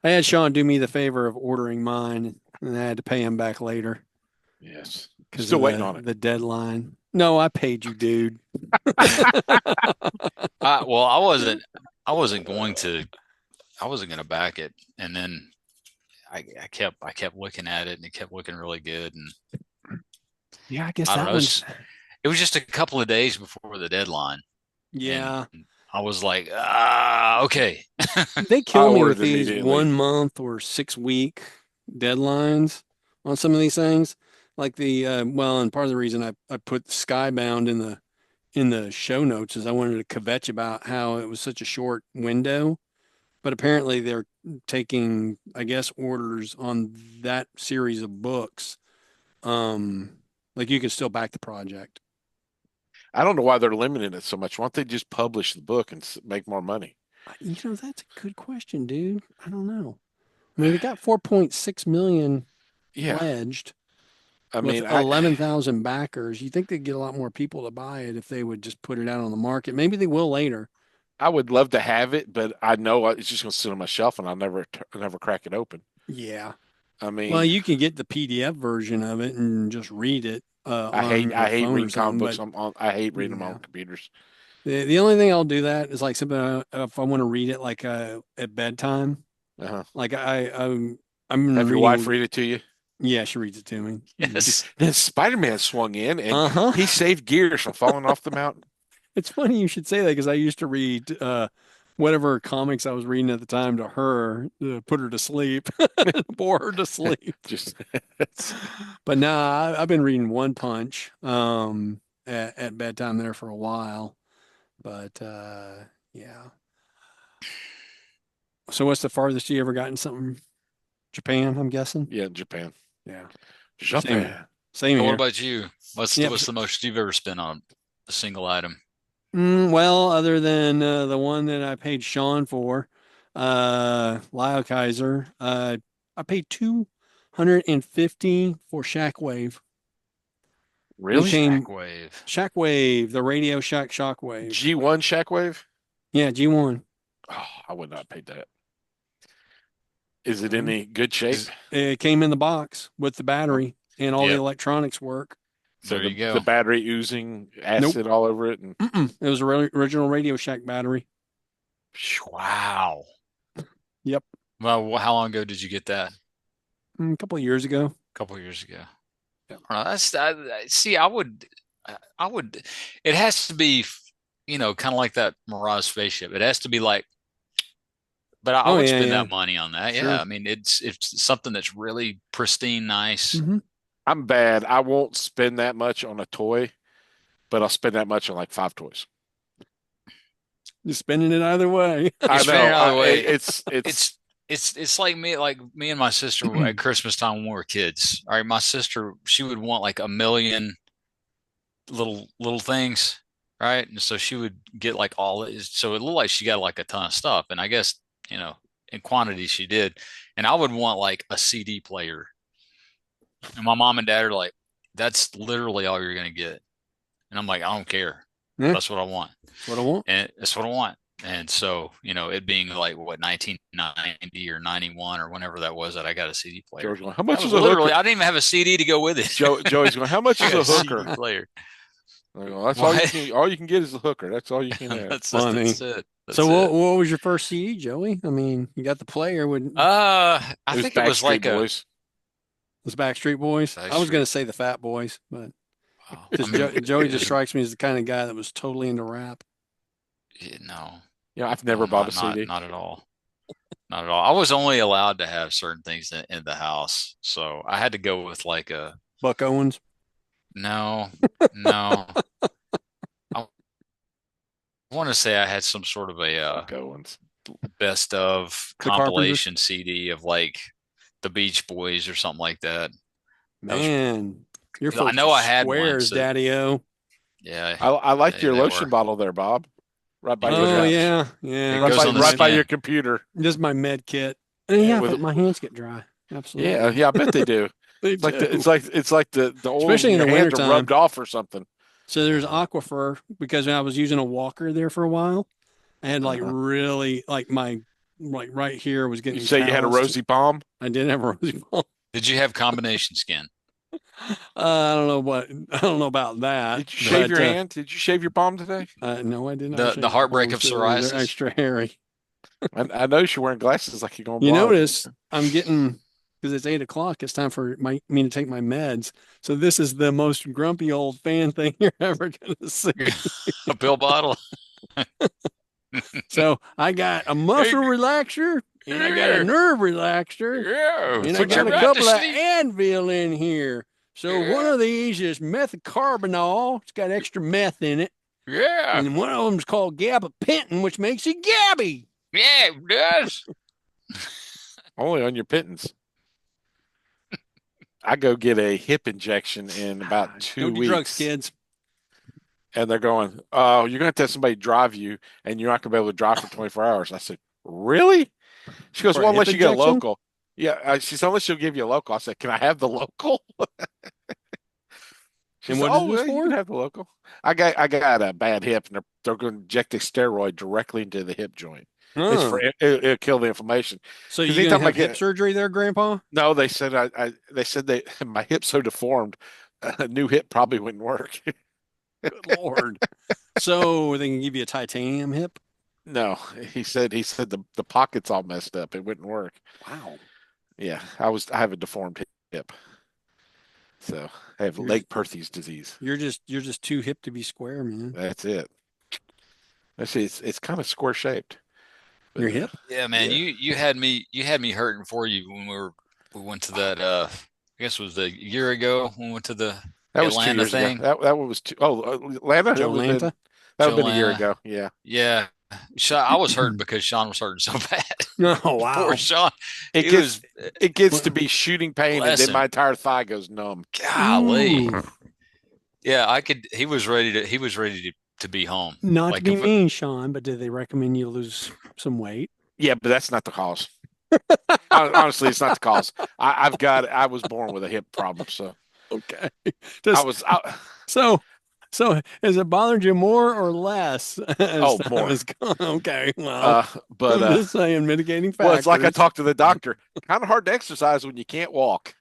I had Sean do me the favor of ordering mine, and I had to pay him back later yes. because Still of waiting on it. the deadline. No, I paid you, dude. Well, I wasn't going to back it, and then I kept looking at it, and it kept looking really good. And Yeah, I guess I don't that know. one's It was just a couple of days before the deadline, and yeah. I was like, okay. They I kill me with ordered these immediately. 1 month or 6 week deadlines on some of these things. Like the well, and part of the reason I put Skybound in the show notes is I wanted to kvetch about how it was such a short window. But apparently they're taking, I guess, orders on that series of books. Um, like you can still back the project. I don't know why they're limiting it so much. Why don't they just publish the book and make more money? That's a good question, dude. I don't know. I mean, they got 4.6 million Yeah. pledged I with mean, I 11,000 backers. You think they'd get a lot more people to buy it if they would just put it out on the market? Maybe they will later. I would love to have it, but I know it's just going to sit on my shelf and I'll never crack it open. Yeah. I Well, mean, you can get the PDF version of it and just read it I on hate your I hate phone or reading comic something. books But on I hate reading them on yeah, computers. the only thing I'll do that is like something if I want to read it like at bedtime. Uh-huh. Like I'm Have your wife reading. read it to you? Yeah, she reads it to me. Mhm. Yes. Then Spider-Man swung in and Uh-huh. he saved Gears from falling off the mountain. It's funny you should say that because I used to read whatever comics I was reading at the time to her to put her to sleep, bore her to sleep. Just But nah, I've been reading One Punch at bedtime there for a while. But yeah. So what's the farthest you ever gotten something? Japan, I'm guessing. yeah, Japan. Yeah. Same here. Japan. Same What here. about you? Yep. What's the most you've ever spent on a single item? Well, other than the one that I paid Sean for, Lyle Kaiser, I paid 250 for Shockwave. It Really? came Shockwave. Shockwave, the Radio Shack Shockwave. G1 Shockwave? Yeah, G1. Oh, I would not have paid that. Is it in Mhm. any good shape? It came in the box with the Oh, battery and all the Yep. electronics work. so There the you the go. battery oozing Nope. acid all over it and It was a original Radio Shack battery. Wow. Yep. Well, how long ago did you get that? A couple of years ago. A couple of years ago. Yep. See, I would, it has to be, kind of like that Mirage spaceship. It has to be like, but I Oh would yeah, spend yeah. that money on that. Yeah. Sure. I mean, it's something that's really pristine, nice. Hmm. I'm bad. I won't spend that much on a toy, but I'll spend that much on like 5 toys. You're spending it either way. You I spend it know. either way. It's It's it's like me and my sister at Christmas time when we were kids. All right, my sister, she would want like a million little things, right? And so she would get like so it looked like she got like a ton of stuff. And I guess, in quantity she did. And I would want like a CD player. And my mom and dad are like, that's literally all you're gonna get. And I'm like, I don't care. Yeah, That's what I want. that's what I want. And that's what I want. And so, it being like what 1990 or 91 or whenever that was that I got a CD player. George going, how That much was is a hooker? literally, I didn't even have a CD to go with it. Joey's going, how much I is got a a CD hooker? player. I go, that's What? all you can get is a hooker. That's all you can have. Funny. That's it. So That's it. what was your first CD, Joey? I mean, you got the player with I It was think it was Backstreet like a Boys. those Backstreet Boys. I was Backstreet. going to say the Fat Boys, but Oh, I because mean, Joey just strikes me as the kind of guy that was totally into rap. no, Yeah, I've no, never bought a CD. not at all. Not at all. I was only allowed to have certain things in the house, so I had to go with like a Buck Owens. no, no. I want to say I had some sort of a Go ones. best of The Carpenters. compilation CD of like the Beach Boys or something like that. That was, Man, your I folks know are I had one, squares, so Daddy-O. yeah, I liked your they lotion were. bottle there, Bob. Right by It your goes Oh on, couch. yeah, yeah. it Right That's goes by on the right my by your skin. computer. just my med kit. And Yeah. yeah, With my hands get dry. yeah, Absolutely, yeah, I bet they do. they It's like the do. it's like the oil in Especially in your the hands are wintertime. rubbed off or something. So there's Aquifer because I was using a walker there for a while. I had like Uh-huh. really like my like right here was You getting say you had a calloused. rosy palm? I did have a rosy ball. Did you have combination skin? I don't know about that, Did you shave but your hand? Did you shave your palm today? no, I did not The shave my heartbreak palms of today. They're psoriasis? extra hairy. I noticed you're wearing glasses like you're going You blind. notice I'm getting because it's 8 o'clock. It's time for me to take my meds. So this is the most grumpy old fan thing you're ever gonna see. A pill bottle. So I got a Hey, muscle relaxer and I got a yeah, nerve relaxer yeah, and I put your got a rat to couple of sleep. Advil in here. So one Yeah, of these is methocarbamol. It's got extra meth in it. yeah, And one of them is called gabapentin, which makes it gabby. yeah, it does. Only on your pittance. I go get a hip injection in about two Don't do drugs, weeks, kids. and they're going, "Oh, you're going to have somebody drive you, and you're not going to be able to drive for 24 hours." I said, "Really?" She goes, For a "Well, hip unless you get a injection? local." Yeah, she said, "Unless she'll give you a local." I said, "Can I have the local?" She And said, what is "Oh, this well, you can for? have the local." I got a bad hip, and they're going to inject a steroid directly into the hip joint. It's for Oh, it'll kill the inflammation. so Because you gonna anytime I have hip get surgery there, Grandpa? no, they said they said they my hip's so deformed, a new hip probably wouldn't work. Good Lord. So they can give you a titanium hip? No, he said the pocket's all messed up. It wouldn't work. Wow. Yeah, I have a deformed hip, so I have You're Lake-Perthes disease. you're just too hip to be square, man. That's it. Actually, it's kind of square shaped, Your but hip? Yeah, man, yeah, you had me hurting for you when we went to that I guess it was a year ago when we went to the that was two Atlanta years ago. thing. That one was two. Oh, Atlanta. Jolanta? That would have been a year Joanna. ago. Yeah, Yeah. I was hurting because Sean was hurting so bad. Oh, Poor wow. Sean. it He gets was it gets to Well, be shooting pain, and bless then my him. entire thigh goes numb. Golly. ooh. Yeah, he was ready to be home. Not to Like be if mean, Sean, but did they recommend you lose some weight? Yeah, but that's not the cause. Honestly, it's not the cause. I was born with a hip problem, so Okay. I Just was I, so so has it bothered you more or less as oh time more. has gone? Okay. Well, Uh, but I'm just saying mitigating well, it's like I factors. talked to the doctor. Kind of hard to exercise when you can't walk.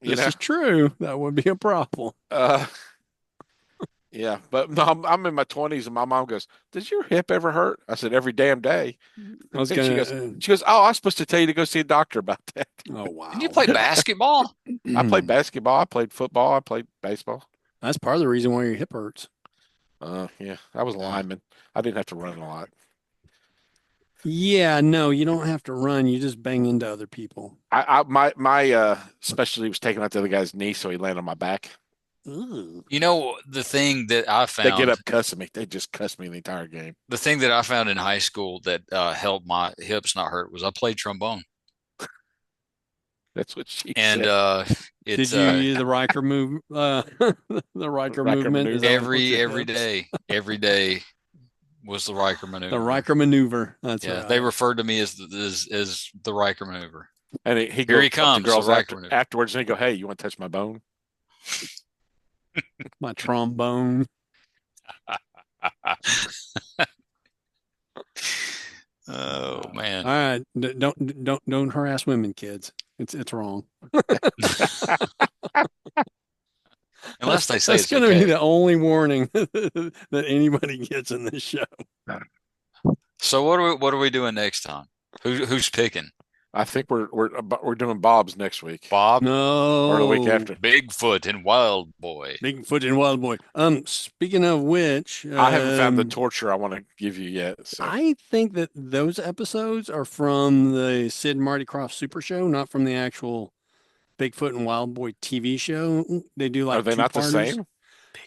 You This know. is true. That would be a problem. Uh, yeah, but no, I'm in my 20s, and my mom goes, "Does your hip ever hurt?" I said, "Every damn day." I was And gonna. she goes, "Oh, I was supposed to tell you to go see a doctor about that." Oh didn't you wow. play basketball? I played basketball, I played football, I played baseball. That's part of the reason why your hip hurts. Yeah, I was a Uh, lineman. I didn't have to run a lot. Yeah, no, you don't have to run. You just bang into other people. My specialty was taking out the other guy's knee, so he landed on my back. Ooh. you know the thing that I They get found up cussing me. They just cuss me the entire game. the thing that I found in high school that helped my hips not hurt was I played trombone. That's what she And said. it's Did you use the Riker move? The Riker Riker movement? Is that maneuver. what helped your every hips? day was the Riker The maneuver. Riker maneuver. That's Yeah, they right. referred to me as the Riker maneuver. And he Here goes he up to comes, the girls Riker maneuver. afterwards, and he go, "Hey, you want to touch my bone?" My trombone. Oh All man. right, don't harass women, kids. It's wrong. Unless they say That's it's going to be okay. the only warning that anybody gets in this show. So what are we doing next time? Who's picking? I think we're doing Bob's next week Bob, or the week No, after. Bigfoot, and Wild Boy. Bigfoot and Wild Boy. Speaking of which, I haven't found the torture I want to give you yet. So I think that those episodes are from the Sid and Marty Krofft Super Show, not from the actual Bigfoot and Wild Boy TV show. They do are like they two not the parters. same?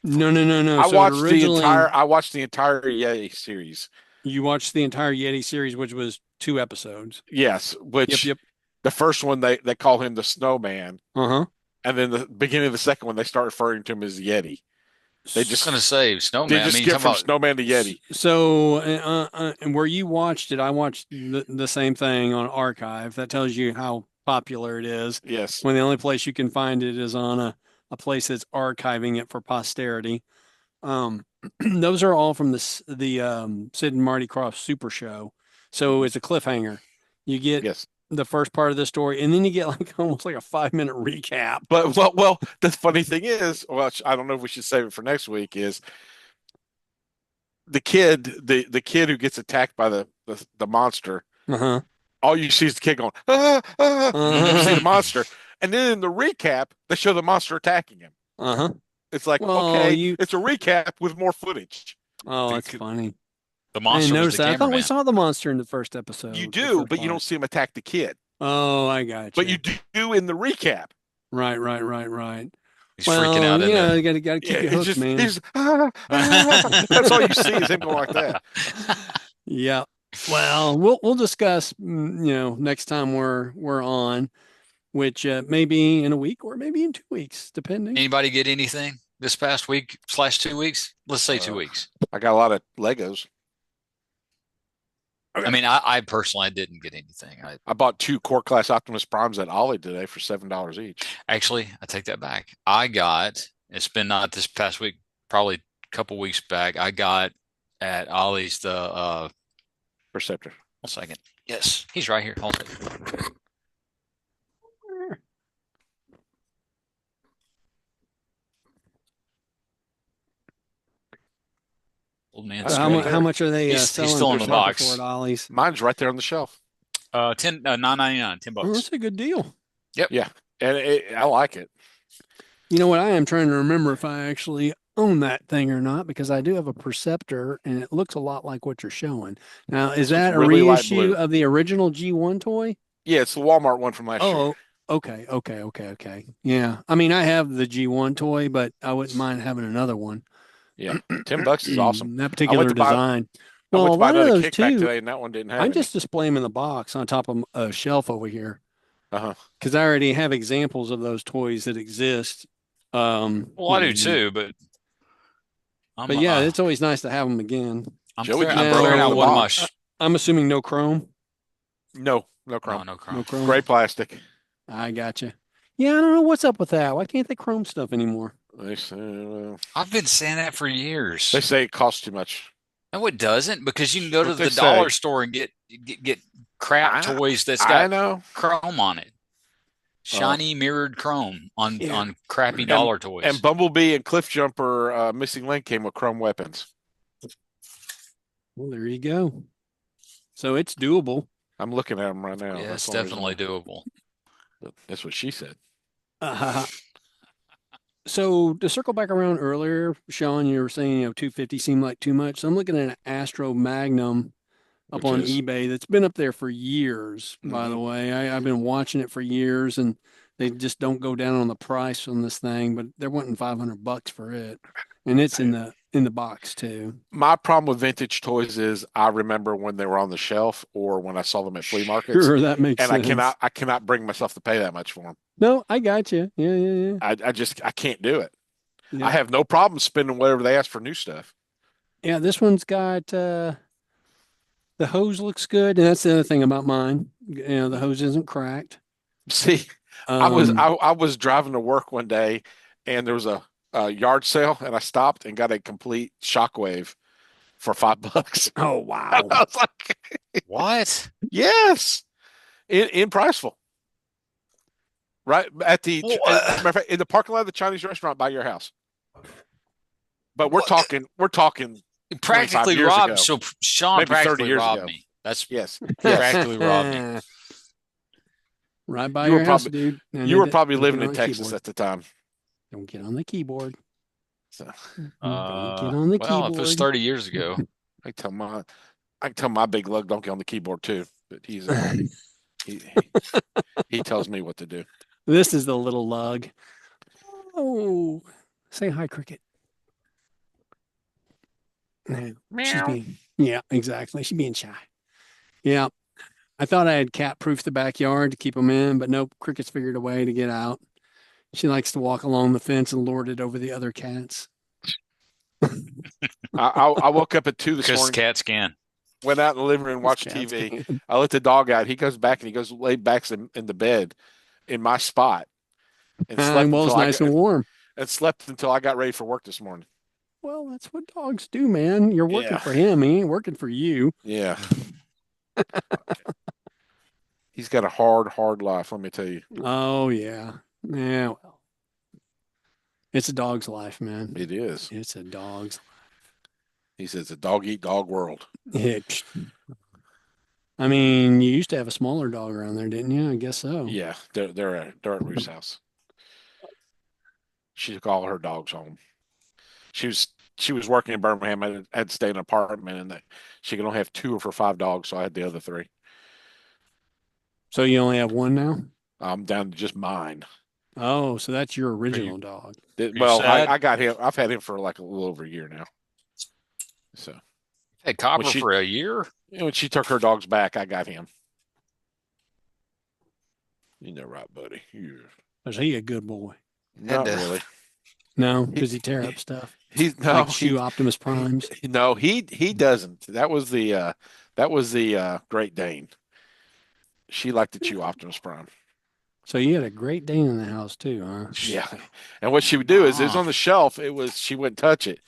No, no, no, no. I So watched the originally, entire I watched the entire Yeti series. you watched the entire Yeti series, which was 2 episodes. Yes, Yep, which yep. the first one they call him the Snowman, Uh-huh. and then the beginning of the second one they start referring to him as Yeti. They I was just gonna say they Snowman. I just mean, you skip talking from about Snowman to Yeti. So, and where you watched it, I watched the same thing on Archive. That tells you how popular it is. Yes, When the only place you can find it is on a place that's archiving it for posterity. Um, those are all from the Sid and Marty Krofft Super Show. So hmm it's a cliffhanger. You get yes. the first part of the story, and then you get like almost like a 5 minute recap. But the funny thing is, well, I don't know if we should save it for next week. Is the kid who gets attacked by the monster? Uh-huh. all you see is the kid going, ah, ah. You never see Uh-huh. the monster. And then in the recap, they show the monster attacking him. Uh-huh. It's like, Well, okay, you it's a recap with more footage. oh, The, that's funny. the I didn't monster was notice the that. I thought we cameraman. saw the monster in the first You episode, the do, first but you don't part. see him attack the kid. Oh, I got But you you. do in the recap. Right, right, right, right. He's freaking Well, out in you know, the. you gotta keep Yeah, you it's hooked, just man. he's that's all you see is him going like that. Yeah. Well, we'll discuss, next time we're on, which maybe in a week or maybe in 2 weeks, depending. Anybody get anything this past week slash 2 weeks? Let's say two Uh, weeks. I got a lot of Legos. I Okay. mean, I personally didn't get anything. I bought two Core Class Optimus Primes at Ollie today for $7 each. Actually, I take that back. It's been not this past week, probably a couple weeks back. I got at Ollie's the Perceptor. 1 second. Yes, he's right here. Hold on. Old man's So That's how good much screaming. how there. much are they He's selling still in the Perceptor for box. at Ollie's? Mine's right there on the shelf. 9.99, 10 Oh, bucks. that's a good deal. Yep. Yeah, and I like it. You know what? I am trying to remember if I actually own that thing or not because I do have a Perceptor and it looks a lot like what you're showing. Now, is This one's that a really light reissue blue. of the original G1 toy? Yeah, it's the Walmart one from last year. Oh, okay, okay, okay, okay. Yeah. I mean, I have the G1 toy, but I wouldn't mind having another one. Yeah, $10 is awesome. That I went particular to buy design. I Well, went a to buy lot of another those kickback too, today, and that one didn't I have any. just display them in the box on top of a shelf over here Uh-huh. because I already have examples of those toys that exist. Well, I do too, but I'm But yeah, it's always nice to have them again. Joey just I'm broke clearing open out the one of Now, my. I'm assuming no chrome. No Oh, chrome. no No chrome. chrome. Gray plastic. I gotcha. Yeah, I don't know what's up with that. Why can't they chrome stuff anymore? I've been saying that for They years. say it costs too much. No, it doesn't, because you can go to What they the dollar say. store and get crap I toys that's I got know. chrome on it. Uh, Shiny mirrored chrome on Yeah. crappy and dollar and toys. Bumblebee and Cliff Jumper Missing Link came with chrome weapons. Well, there you go. So it's doable. I'm looking at them right now. Yeah, That's it's the only reason definitely doable. that's what she said. Uh, so to circle back around earlier, Sean, you were saying, 250 seemed like too much. So I'm looking at an Astro Magnum up Which on is eBay that's been up there for years, by mhm. the way. I've been watching it for years and they just don't go down on the price on this thing, but they're wanting $500 for it. And it's in the box too. My problem with vintage toys is I remember when they were on the shelf or when I saw them at flea markets, Sure, that makes and sense. I cannot bring myself to pay that much for them. No, I got you. Yeah, yeah, yeah. I can't do it. I Yeah. have no problem spending whatever they ask for new stuff. Yeah, this one's got the hose looks good, and that's the other thing about mine. The hose isn't cracked. See, Um, I was driving to work one day, and there was a yard sale, and I stopped and got a complete shockwave for $5. oh I wow. was like, What? yes, in Priceville, right at the matter of fact, in the parking lot of the Chinese restaurant by your house. But What? we're talking 25 Practically years robbed. ago, So Sean maybe 30 practically years robbed ago. me. That's Yes, he yes. practically robbed me. Right by You were your house, probably dude. And you were probably don't get living on in the Texas keyboard. at the time. Don't get on the keyboard. So Don't get on the Well, if it was keyboard. 30 years ago, I tell my I can tell my big lug don't get on the keyboard too, but he he tells me what to do. This is the little lug. Oh, say hi, Cricket. She's Meow. being, yeah, exactly. She's being shy. Yeah. I thought I had cat proof the backyard to keep them in, but nope. Cricket's figured a way to get out. She likes to walk along the fence and lord it over the other cats. I woke up at 2 this because morning, cats can. went out in the living room, Those watched cats TV. can. I let the dog out. He goes back and he goes laid back in the bed in my spot and slept Well, until it's nice and warm. I got ready for work this morning. Well, that's what dogs do, man. You're working Yeah, for him. He ain't working for you. yeah. He's got a hard life. Let me tell you, Oh, yeah. Yeah, well, it's a dog's life, man. it is. It's a dog's He says a dog eat dog world. life. I mean, you used to have a smaller dog around there, didn't you? I guess so. Yeah, they're at Ruth's house. She took all her dogs home. She was she was working in Birmingham. I had to stay in an apartment, and she could only have two of her five dogs, so I had the other three. So you only have one now? I'm down to just mine. Oh, so that's your Are you original dog. are you Well, sad? I got him. I've had him for like a little over a year now. So Had when Copper she for a year? when she took her dogs back, I got him. You know, right, buddy? Yeah. Is he a good boy? Not And really. No, He, does he tear he up stuff he's no like he shoe Optimus he Primes? no he doesn't. That was the Great Dane. She liked to chew Optimus Prime. So you had a Great Dane in the house too, huh? Yeah. And what she would do is it was Ah, on the shelf, she wouldn't touch it.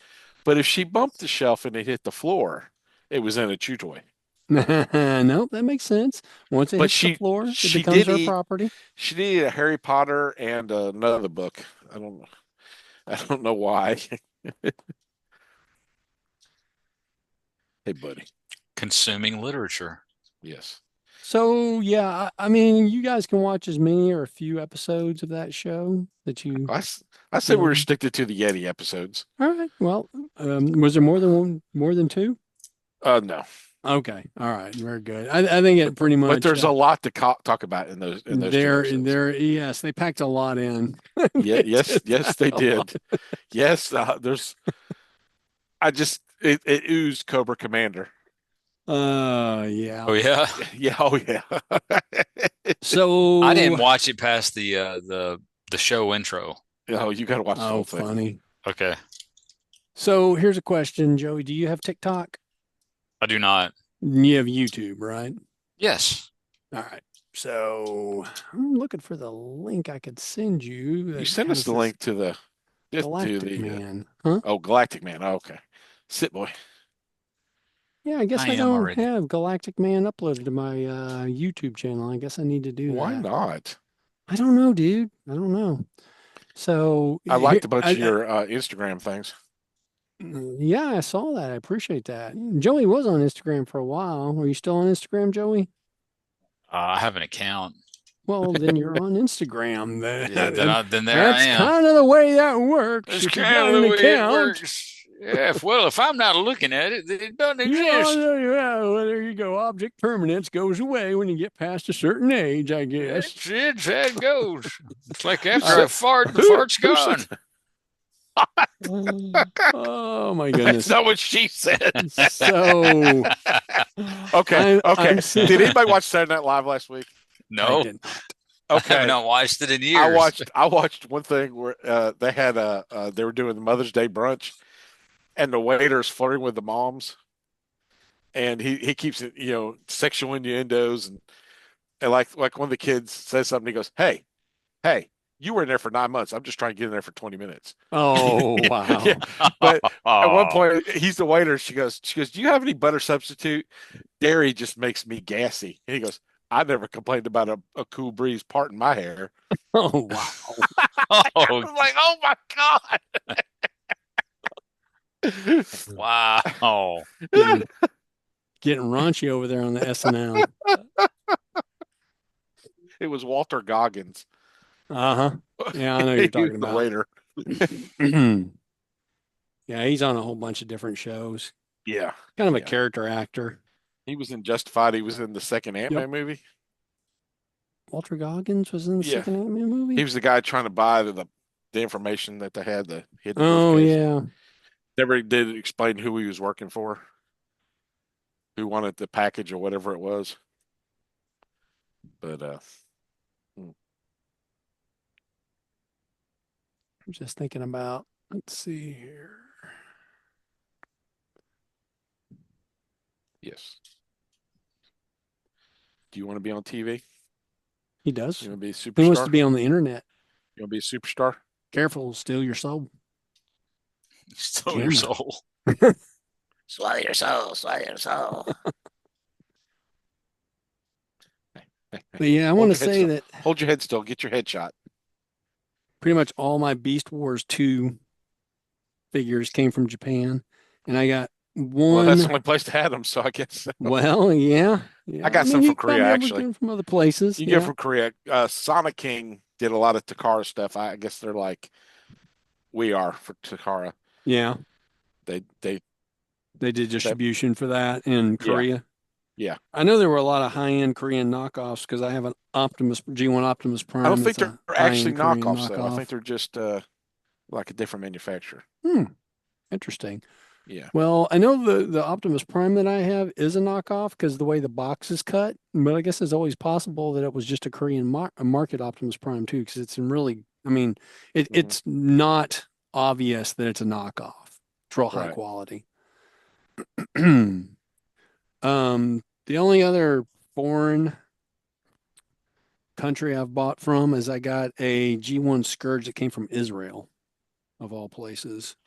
But if she bumped the shelf and it hit the floor, it was in a chew toy. Nope, that makes sense. Once it But hits the she floor, it she becomes did her eat property. she did eat a Harry Potter and another book. I don't know why. Hey buddy. consuming literature. Yes. So yeah, I mean, you guys can watch as many or a few episodes of that show that you I, s- I say we're want. restricted to the Yeti episodes. All right. Well, was there more than one, more than two? No. Okay. All right. Very good. I think But it pretty but much there's a lot to talk about in those two episodes. yes, they packed a lot in. Yeah, Into yes, that they one. did. Yes, it oozed Cobra Commander. Yeah. Oh yeah. Yeah, oh yeah. I didn't So, watch it past the show intro. Oh, you got to watch the oh, whole thing. funny. Okay. So here's a question, Joey. Do you have TikTok? I do not. You have YouTube, right? Yes. All right. So I'm looking for the link I could send you You that send us has the this link to Galactic the Man. Huh? Galactic Man. Oh, okay. Sit boy. Yeah, I guess I I am don't already. have Galactic Man uploaded to my YouTube channel. I guess I need to do Why that. not? I don't know, dude. I don't know. So I here, liked a bunch of your Instagram things. yeah, I saw that. I appreciate that. Joey was on Instagram for a while. Are you still on Instagram, Joey? I have an account. Well, then you're on Instagram. Yeah, then there I That's am. kind of the way that works. That's If you kind got of an the way it account, works. Yeah, if I'm not looking at it, then it doesn't yeah, exist. well, there you go. Object permanence goes away when you get past a certain age, I guess. It's how it goes. It's like Who after I said fart, the who fart's who said gone. Oh my that's goodness. not what she said. So Okay, I'm okay. Did sitting. anybody watch Saturday Night Live last week? I No, did not. I have Okay. not watched it in I years. watched I watched one thing where they were doing the Mother's Day brunch and the waiter's flirting with the moms and he keeps it, sexual innuendos and like one of the kids says something, he goes, Hey, you were in there for 9 months. I'm just trying to get in there for 20 minutes. Oh Yeah. wow. But at one point he's the waiter. She goes, Do you have any butter substitute? Dairy just makes me gassy. And he goes, I never complained about a cool breeze parting my hair. Oh wow. I Oh, was like, oh my God. wow. Getting getting raunchy over there on the SNL. It was Walter Goggins. Uh-huh. Yeah, I know you're He was talking the about. waiter. Yeah, he's on a whole bunch of different shows. Yeah. Kind of a Yeah. character actor. He was in Justified. He was in the second Yep. Ant-Man movie. Walter Goggins was in the Yeah. second Ant-Man He movie. was the guy trying to buy the information that they had, the hidden Oh briefcase. yeah. Never did explain who he was working for, who wanted the package or whatever it was. But hmm, I'm just thinking about, let's see here. yes. Do you want to be on TV? He does. You want to be a He wants to superstar? be on the internet. You want to be a superstar? Careful, steal your soul. Stole your Camera. soul. Swallow your soul, swallow your soul. But yeah, I Hold want to your head say still. that Hold your head still. Get your head shot. pretty much all my Beast Wars 2 figures came from Japan. And I got Well, that's the One, only place that had them, so I guess so. well, yeah, I yeah. I got mean, some you from can Korea probably ever get actually. them from other places. You get Yeah, from Korea. Sonic King did a lot of Takara stuff. I guess they're like we are for Takara. yeah. They They did that distribution for that in yeah, Korea. yeah. I know there were a lot of high-end Korean knockoffs because I have an Optimus G1 Optimus I don't Prime think that's they're a actually high-end Korean knockoffs though. I think knockoff. they're just like a different manufacturer. Hmm, interesting. Yeah. Well, I know the Optimus Prime that I have is a knockoff because the way the box is cut, but I guess it's always possible that it was just a Korean market Optimus Prime too, because it's in really, I mean, Hmm. it's not obvious that it's a knockoff. It's real high Right. quality. The only other foreign country I've bought from is I got a G1 Scourge that came from Israel, of all places.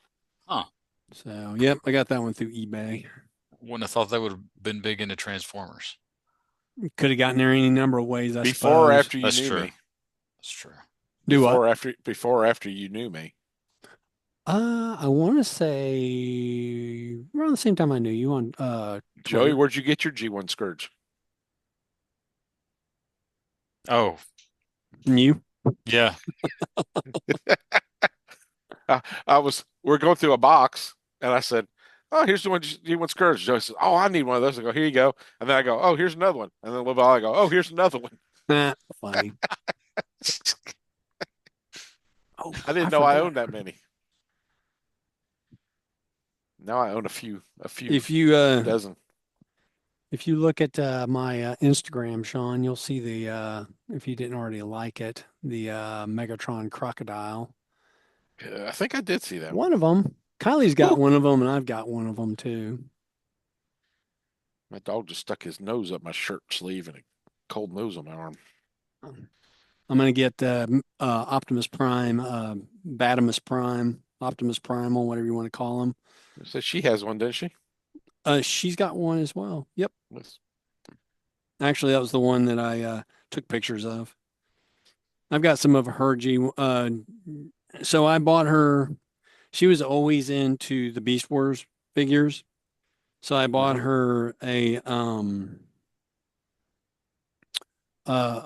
Huh. So, yep, I got that one through eBay. Wouldn't have thought they would have been big into Transformers. Could have gotten there any number of ways, I Before or suppose. after you That's knew true. me. That's true. Do what? Before or after you knew me. I want to say around the same time I knew you on Joey, Twitter. where'd you get your G1 Scourge? Oh, And you? yeah. We're going through a box, and I said, "Oh, here's the one you want Scourge." Joey says, "Oh, I need one of those." I go, "Here you go." And then I go, "Oh, here's another one." And then a little while I go, "Oh, here's another one." Funny. Oh, I I didn't know I forgot. owned that many. Now I own a few If you dozen. if you look at my Instagram, Sean, you'll see the if you didn't already like it, the Megatron crocodile. I think I did see that one. One of them. Kylie's got Whew. one of them, and I've got one of them too. My dog just stuck his nose up my shirt sleeve and a cold nose on my arm. Um, I'm gonna get Optimus Prime, Batimus Prime, Optimus Primal, whatever you want to call him. So she has one, doesn't she? She's got one as well. Yep. Yes. Actually, that was the one that I took pictures of. I've got some of her G. So I bought her. She was always into the Beast Wars figures, so I bought Uh-huh. her a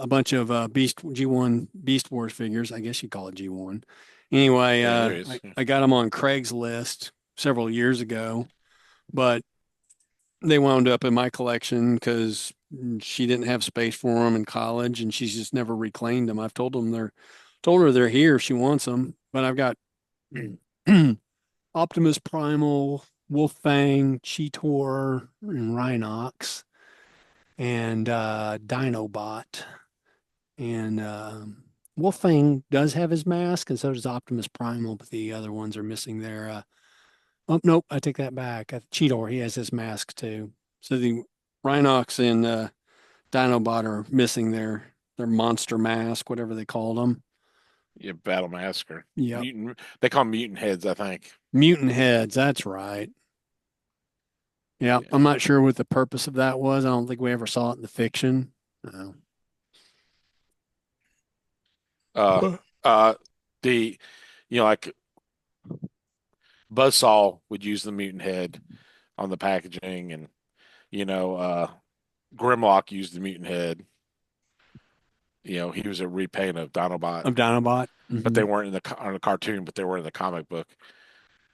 bunch of Beast G1 Beast Wars figures. I guess you call it G1. Anyway, Yeah, there is. Yeah. I got them on Craigslist several years ago, but they wound up in my collection because she didn't have space for them in college, and she's just never reclaimed them. I've told her they're here if she wants them, but I've got Optimus Primal, Wolfang, Cheetor, and Rhinox, and Dinobot. And Wolfang does have his mask, and so does Optimus Primal, but the other ones are missing their. Oh, nope, I take that back. Cheetor, he has his mask too. So the Rhinox and Dinobot are missing their monster mask, whatever they called them. Yeah, Battle Massacre. Yep. Mutant. They call them mutant heads, I think. Mutant heads, that's right. Yeah, Yeah. I'm not sure what the purpose of that was. I don't think we ever saw it in the fiction. No. Uh, uh, the like Buzzsaw would use the mutant head on the packaging, and you know, Grimlock used the mutant head. He was a repaint of Dinobot, Of Dinobot. but Hmm. they weren't in on the cartoon, but they were in the comic book.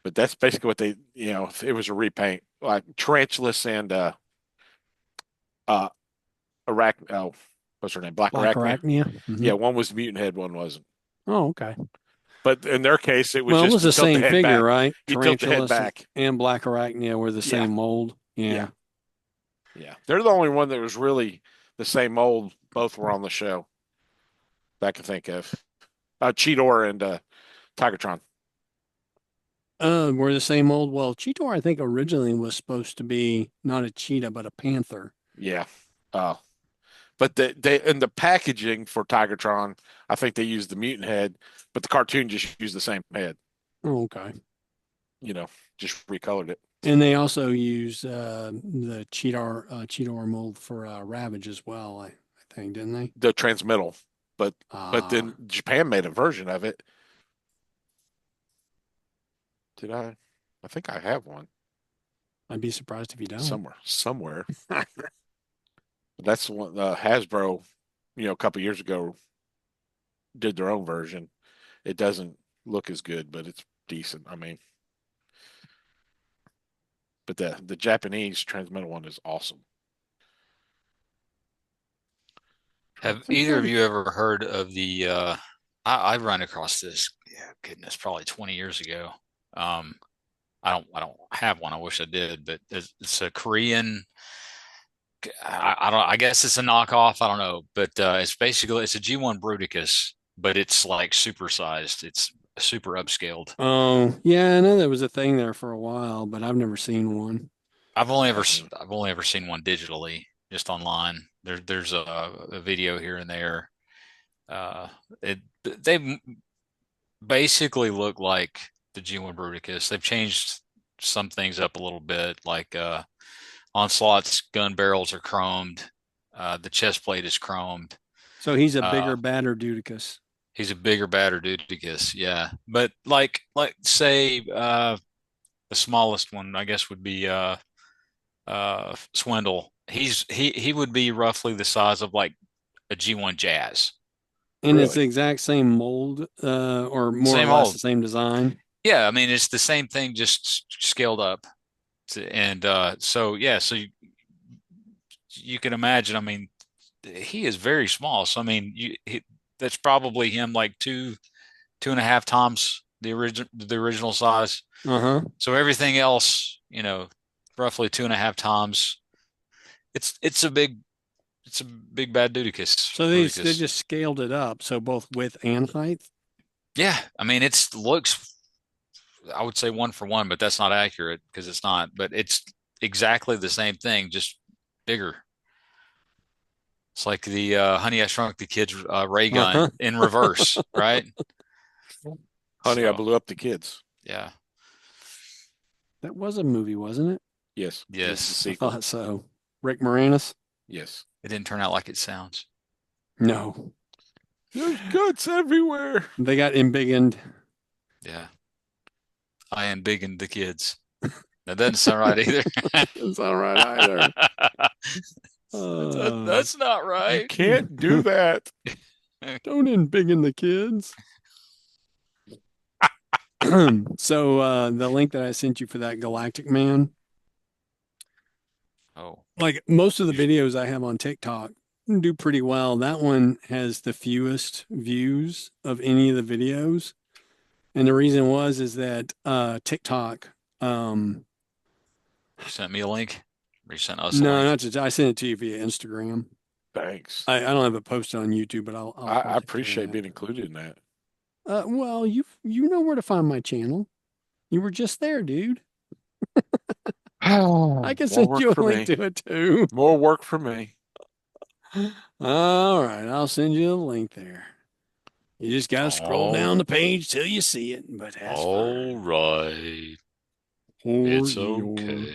But that's basically what they, it was a repaint, like Tarantulas and uh, oh, what's her name? Black Black Arachnia. Arachnia. Hmm. Yeah, one was mutant head, one wasn't. Oh, okay. But in their case, it was Well, it just was to the tilt the same head figure, back. right? You tilt the head Tarantulas back. and Black Arachnia were the Yeah, same mold. yeah, Yeah. yeah. They're the only one that was really the same mold. Both were on the show that I can think of. Cheetor and Tigertron. Were the same mold. Well, Cheetor, I think originally was supposed to be not a cheetah, but a panther. Yeah. Uh, but they in the packaging for Tigertron, I think they used the mutant head, but the cartoon just used the same head. Oh, okay. You know, just recolored it. And they also use the Cheetor mold for Ravage as well, I think, didn't they? The transmittal, but Ah, then Japan made a version of it. Did I? I think I have one. I'd be surprised if you don't. somewhere. That's one Hasbro, a couple years ago did their own version. It doesn't look as good, but it's decent. I mean, but the Japanese transmetal one is awesome. Trying to Have think either what of it. you ever heard of the I run across this, yeah, goodness, probably 20 years ago. Um I don't have one. I wish I did, but it's a Korean. I don't. I guess it's a knockoff. I don't know, but it's a G1 Bruticus, but it's like supersized. It's super upscaled. Oh, yeah, I know that was a thing there for a while, but I've never seen one. I've only ever seen one digitally, just online. There's a video here and there. Uh, it they basically look like the G1 Bruticus. They've changed some things up a little bit, like Onslaught's gun barrels are chromed. The chest plate is chromed. So he's a Uh, bigger, badder Dudicus. he's a bigger, badder Dudicus, yeah. But like say the smallest one, I guess, would be Swindle. He would be roughly the size of like a G1 Jazz. And it's the Really? exact same mold, or more or Same less the old. same design. Yeah, I mean it's the same thing, just scaled up. And so yeah, so you can imagine. I mean, he is very small. So I mean, that's probably him like two and a half times the original size. Uh-huh. So everything else, roughly two and a half times. It's a big bad Dudicus. So they Bruticus. just scaled it up, so both width and height. Yeah, I mean it's looks. I would say one for one, but that's not accurate because it's not. But it's exactly the same thing, just bigger. It's like the Honey I Shrunk the Kids ray Uh-huh. gun in reverse, right? Honey, I So blew up the kids. yeah, That was a movie, wasn't it? Yes, it is the yes, I sequel. thought so. Rick Moranis? Yes. it didn't turn out like it sounds. No. There's guts everywhere. They got embiggened. Yeah, I am big in the kids. That doesn't sound right either. That's not right either. That's not You right. can't do that. Don't embiggen the kids. So the link that I sent you for that Galactic Man, Oh, like most of the videos I have on TikTok do pretty well. That one has the fewest views of any of the videos. And the reason is that TikTok, you sent me a link. Or you sent us a no, link. not just I sent it to you via Instagram. Thanks. I don't have it posted on YouTube, but I'll I post it to appreciate that. being included in that. Well, you know where to find my channel. You were just there, dude. I can More send work you a for link me. to it too. More work for me. All right, I'll send you a link there. You just gotta scroll Oh, down the page till you see it, but that's all fine. right. Or It's your okay.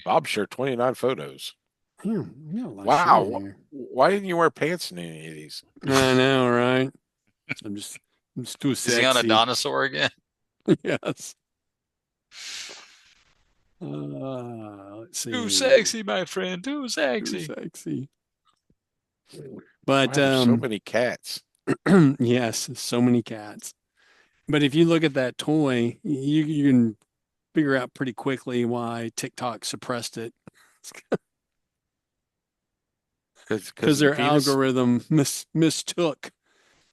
Bob shared 29 photos. yeah, we got a lot of shit on Wow. here. Why didn't you wear pants in any of these? I know, right? I'm just too Is he on a sexy. dinosaur again? Yes. Let's Too see. sexy, my friend. Too Too sexy. sexy. Why But are there so many cats? yes, so many cats. But if you look at that toy, you can figure out pretty quickly why TikTok suppressed it Because because of the their penis? algorithm mistook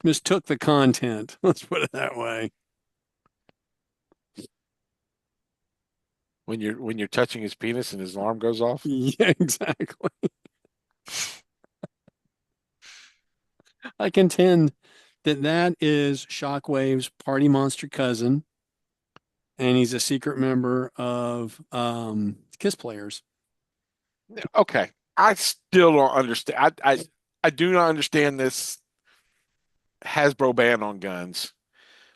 the content. Let's put it that way. When you're touching his penis and his alarm goes off? Yeah, exactly. I contend that that is Shockwave's party monster cousin, and he's a secret member of Kiss Players. Okay. I still don't understand. I do not understand this Hasbro ban on guns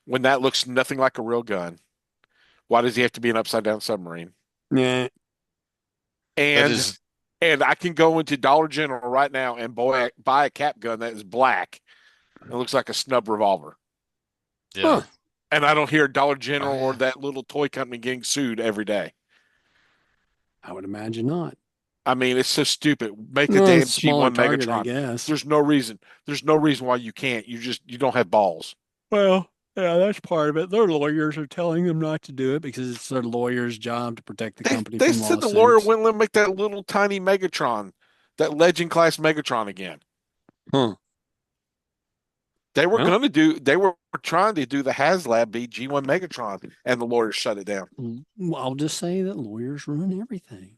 when that looks nothing like a real gun. Why does he have to be an upside down submarine? Yeah, That And is, and I can go into Dollar General right now and buy a cap gun that is black. It looks like a snub revolver. yeah. huh? And I don't hear Dollar Oh General or yeah. that little toy company getting sued every day. I would imagine not. I mean, it's so stupid. Make a No, it's damn a smaller G1 target, I Megatron. guess. There's no reason. There's no reason why you can't. You don't have balls. Well, yeah, that's part of it. Their lawyers are telling them not to do it because it's their lawyer's job to protect the They company they from said the lawyer lawsuits. wouldn't let them make that little tiny Megatron, that Legend class Megatron again. Huh. Well, They were trying to do the HasLab B G1 Megatron, and the lawyers shut it down. I'll just say that lawyers ruin everything.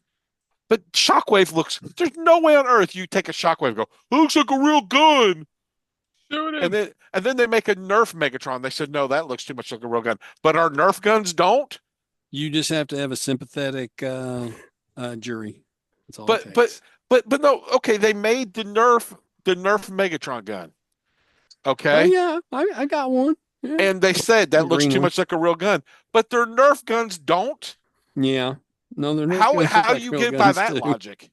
But Shockwave there's no way on earth you take a Shockwave and go, it looks like a real gun. Shoot And him. then they make a Nerf Megatron. They said, no, that looks too much like a real gun. But our Nerf guns don't. You just have to have a sympathetic jury. That's all it But but takes. but no, okay, they made the Nerf Megatron gun. Oh Okay. yeah, I got one. Yeah, And they said the that looks green too one. much like a real gun. But their Nerf guns don't. Yeah. No, their Nerf How guns look how do like you real get by guns that too. logic?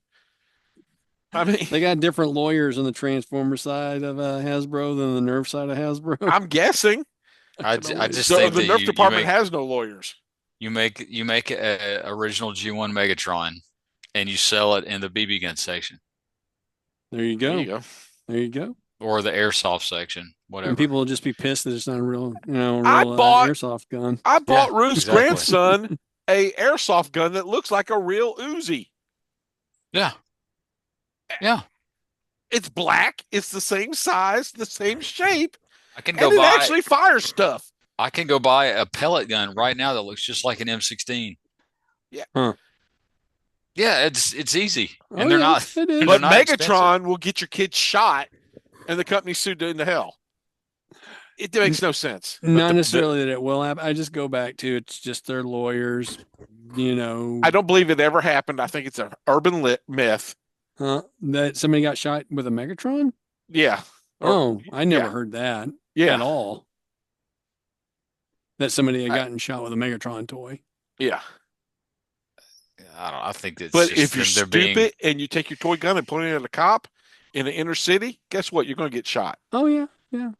I mean, They got different lawyers on the Transformer side of Hasbro than the Nerf side of Hasbro. I'm guessing I, Can I only just the think the that Nerf you department make has no lawyers. you make a original G1 Megatron and you sell it in the BB gun section There you There you go. go. There you go. or the airsoft section, And whatever. people will just be pissed that it's not a real, I real bought airsoft gun. I Yeah, bought Ruth's exactly. grandson a airsoft gun that looks like a real Uzi. Yeah, yeah. It's black. It's the same size, the same shape, I can go and it buy actually fires stuff. I can go buy a pellet gun right now that looks just like an M16. Yeah. Huh. Yeah, it's easy, Oh and they're yeah, not it and they're But is. not expensive. Megatron will get your kid shot, and the company sued into hell. It makes no sense. But Not the necessarily that it will happen. I just go back to it's just their lawyers, I don't believe it ever happened. I think it's an urban myth. that somebody got shot with a Megatron. Yeah. Or Oh, I never yeah, heard that at yeah, all. That somebody had I, gotten shot with a Megatron toy. yeah. I don't. I think it's But just if you're them. They're being stupid and you take your toy gun and point it at a cop in the inner city, guess what? You're going to get shot. Oh yeah, yeah.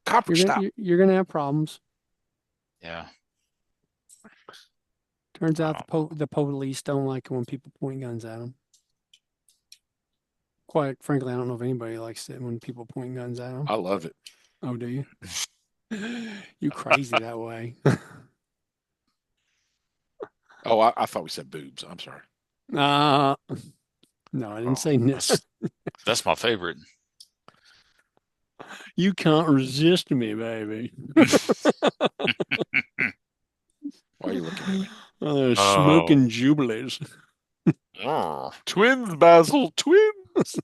Copper style. You're gonna have problems. yeah. Turns I out don't. the police don't like it when people point guns at them. Quite frankly, I don't know if anybody likes it when people point guns at them. I love it. Oh, do you? You crazy that way? Oh, I thought we said boobs. I'm sorry. Uh, no, I didn't say no. That's my favorite. You can't resist me, baby. Why are you looking at me? Oh. Smoking jubilees. Oh. Twins, Basil, twins.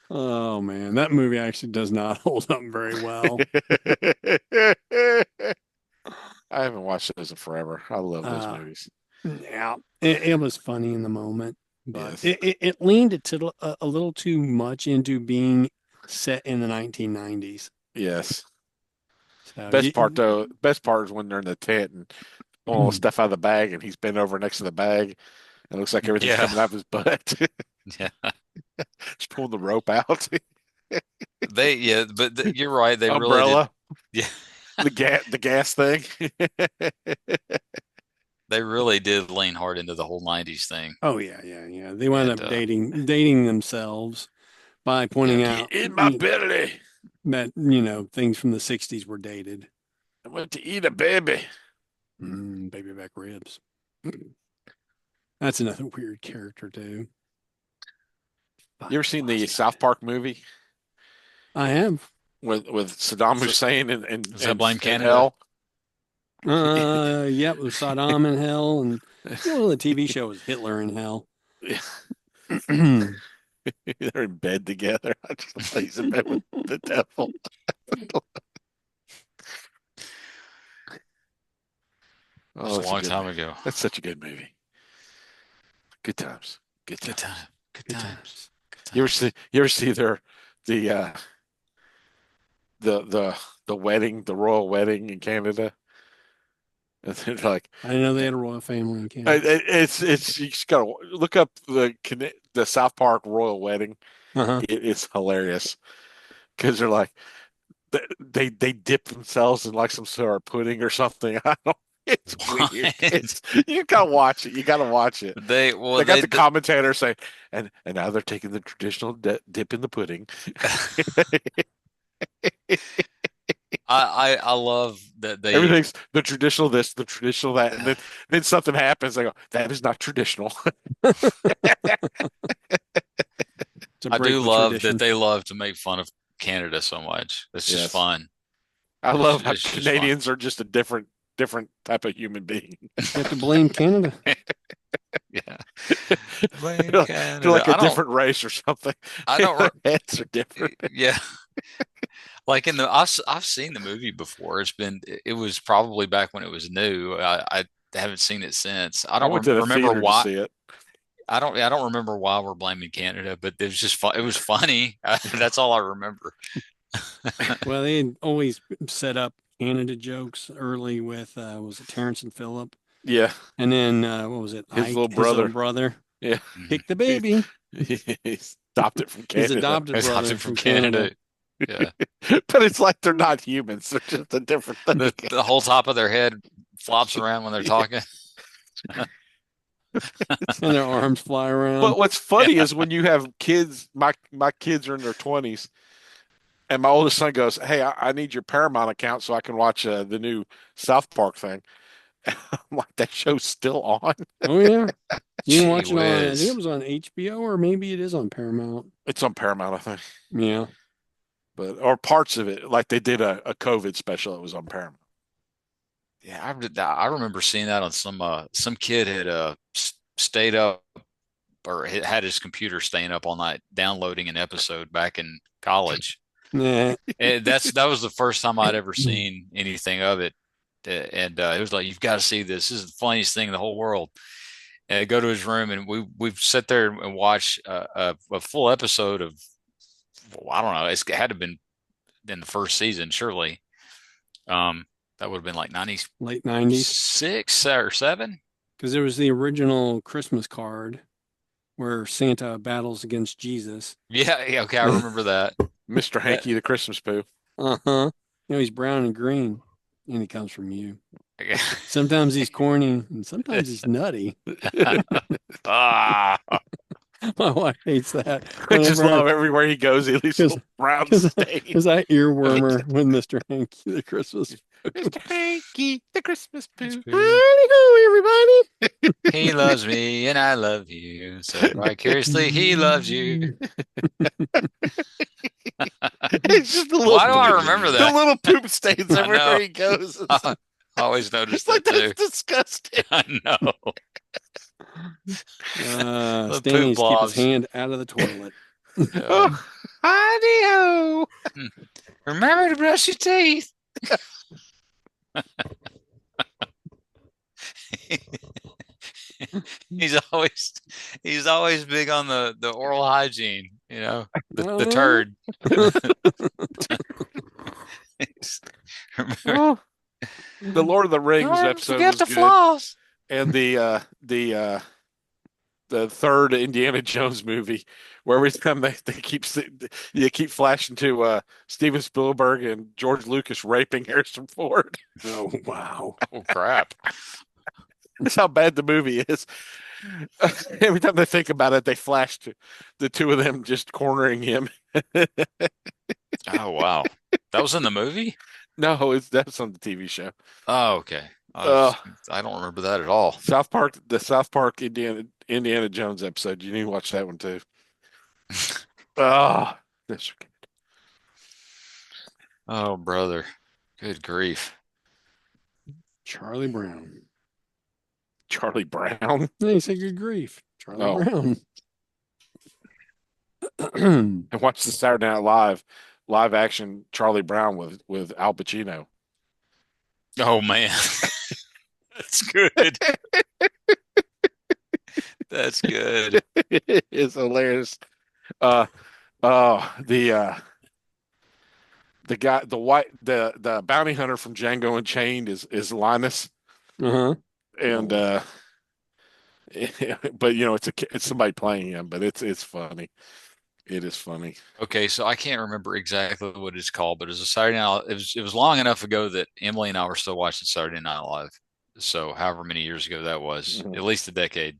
Oh man, that movie actually does not hold up very well. I haven't watched those in forever. I love those Uh, movies. yeah, it was funny in the moment, but Yes. it leaned a little too much into being set in the 1990s. Yes. So Best part is when they're in the tent and pulling all the stuff out of the bag and he's bent over next to the bag. And it looks like everything's Yeah. coming out of his butt. Yeah. Just pulling the rope out. You're right. They really did. Umbrella, Yeah. the gas thing. They really did lean hard into the whole 90s thing. oh yeah, yeah, yeah. They wound And up dating themselves by pointing yeah. out In my belly. that things from the 60s were dated. I went to eat a baby. Baby back ribs. That's another weird character too. You ever seen the South Park movie I have. with Saddam Is it- Hussein and does that blame and Canada? hell? Yep, it was Saddam in hell, and the TV show was Hitler in hell. They're in bed together. I just thought he's in bed with the devil. That was Oh, a that's a long good time movie. ago. That's such a good movie. Good times. Good Good times. time. Good Good times. times. Good You ever times. see you ever see the the wedding, the royal wedding in Canada? And they're like, I didn't know they had a royal family in Canada. it's you just gotta look up the South Park royal wedding. Uh-huh. It's hilarious because they're like they dip themselves in like some sort of pudding or something. I don't It's weird. What? You gotta watch it. You gotta watch it. They well They got they the commentator saying, and now they're taking the traditional dip in the pudding. I love that they Everything's the traditional this, the traditional that, and then something happens. They go, that is not traditional. To I break do with love that tradition. they love to make fun of Canada so much. It's just Yes, fun. I love how It's just fun. Canadians are just a different type of human being. You have to blame Canada. Yeah. Blame They're they're Canada. like a different race or something. I don't Their heads are different. yeah. Like I've seen the movie before. It was probably back when it was new. I haven't seen it since. I I don't went to the remember theater to why. see it. I don't remember why we're blaming Canada, but it was just fun. It was funny. That's all I remember. Well, they had always set up Canada jokes early with was it Terrence and Phillip, Yeah, and then what was it? his little Ike, his little brother. brother, Yeah, Mhm. kick the he, baby, he stopped it from his Canada. adopted It's brother opted from from Canada. Canada. Yeah. But it's like they're not humans. They're just a different thing. The whole top of their head flops around when they're talking. And their arms fly But around. what's Yeah. funny is when you have kids, my kids are in their 20s, and my oldest son goes, "Hey, I need your Paramount account so I can watch the new South Park thing." I'm like, that show's still on. Oh yeah, you can Gee watch it on. I think it whiz. was on HBO or maybe it is on Paramount. It's on Paramount, I think, Yeah, but or parts of it, like they did a COVID special. It was on Paramount. Yeah, I remember seeing that on some kid had stayed up or had his computer staying up all night downloading an episode back in college. nah. That was the first time I'd ever seen anything of it. And it was like, you've got to see this. This is the funniest thing in the whole world. And I go to his room and we've sat there and watched a full episode of, well, I don't know, it had to have been in the first season, surely. Um, that would have been like Late '90s, 96 or 7. because there was the original Christmas card where Santa battles against Jesus. Yeah, yeah, okay, I remember that. Mr. That Hanky, the Christmas poo. Uh-huh. You know, he's brown and green, and he comes from you. Sometimes he's corny, and sometimes he's nutty. ah, My wife hates that. I just Whenever love everywhere he goes. He leaves because little brown because stains. I earwormer with Mr. Hanky the Christmas. Mr. Hanky, the Christmas poo. poo. Howdy-ho, everybody. He loves me and I love you. So vicariously, he loves you. It's just Why do I remember the that? little poop stains I know. everywhere he goes. I always noticed It's like that that's too. disgusting. I know. The Stanley poop needs to keep his blobs. hand out of the toilet. Uh, Oh, howdy-ho. remember to brush your teeth. He's always he's always big on the oral hygiene, the turd. Remember, Oh, the Lord of the Rings don't episode forget was the good, floss. and the third Indiana Jones movie, where every time they keep flashing to Steven Spielberg and George Lucas raping Harrison Ford. Oh wow. Oh crap. That's how bad the movie is. Every time they think about it, they flash to the two of them just cornering him. Oh wow. That was in the movie? No, that's on the TV show. Oh, okay. Uh, I don't remember that at all. The South Park Indiana Jones episode. You need to watch that one too. Oh, that's good. Oh, brother. Good grief. Charlie Brown. Charlie Brown. Yeah, he said good grief. Charlie Oh. Brown. And watch the Saturday Night live action Charlie Brown with Al Pacino. Oh man. That's good. That's good. It's hilarious. Uh the guy the bounty hunter from Django Unchained is Linus, Uh-huh. and but it's somebody playing him, but it's funny. It is funny. Okay, so I can't remember exactly what it's called, but it was a Saturday Night. It was long enough ago that Emily and I were still watching Saturday Night Live. So however many years ago that was, Mhm. at least a decade.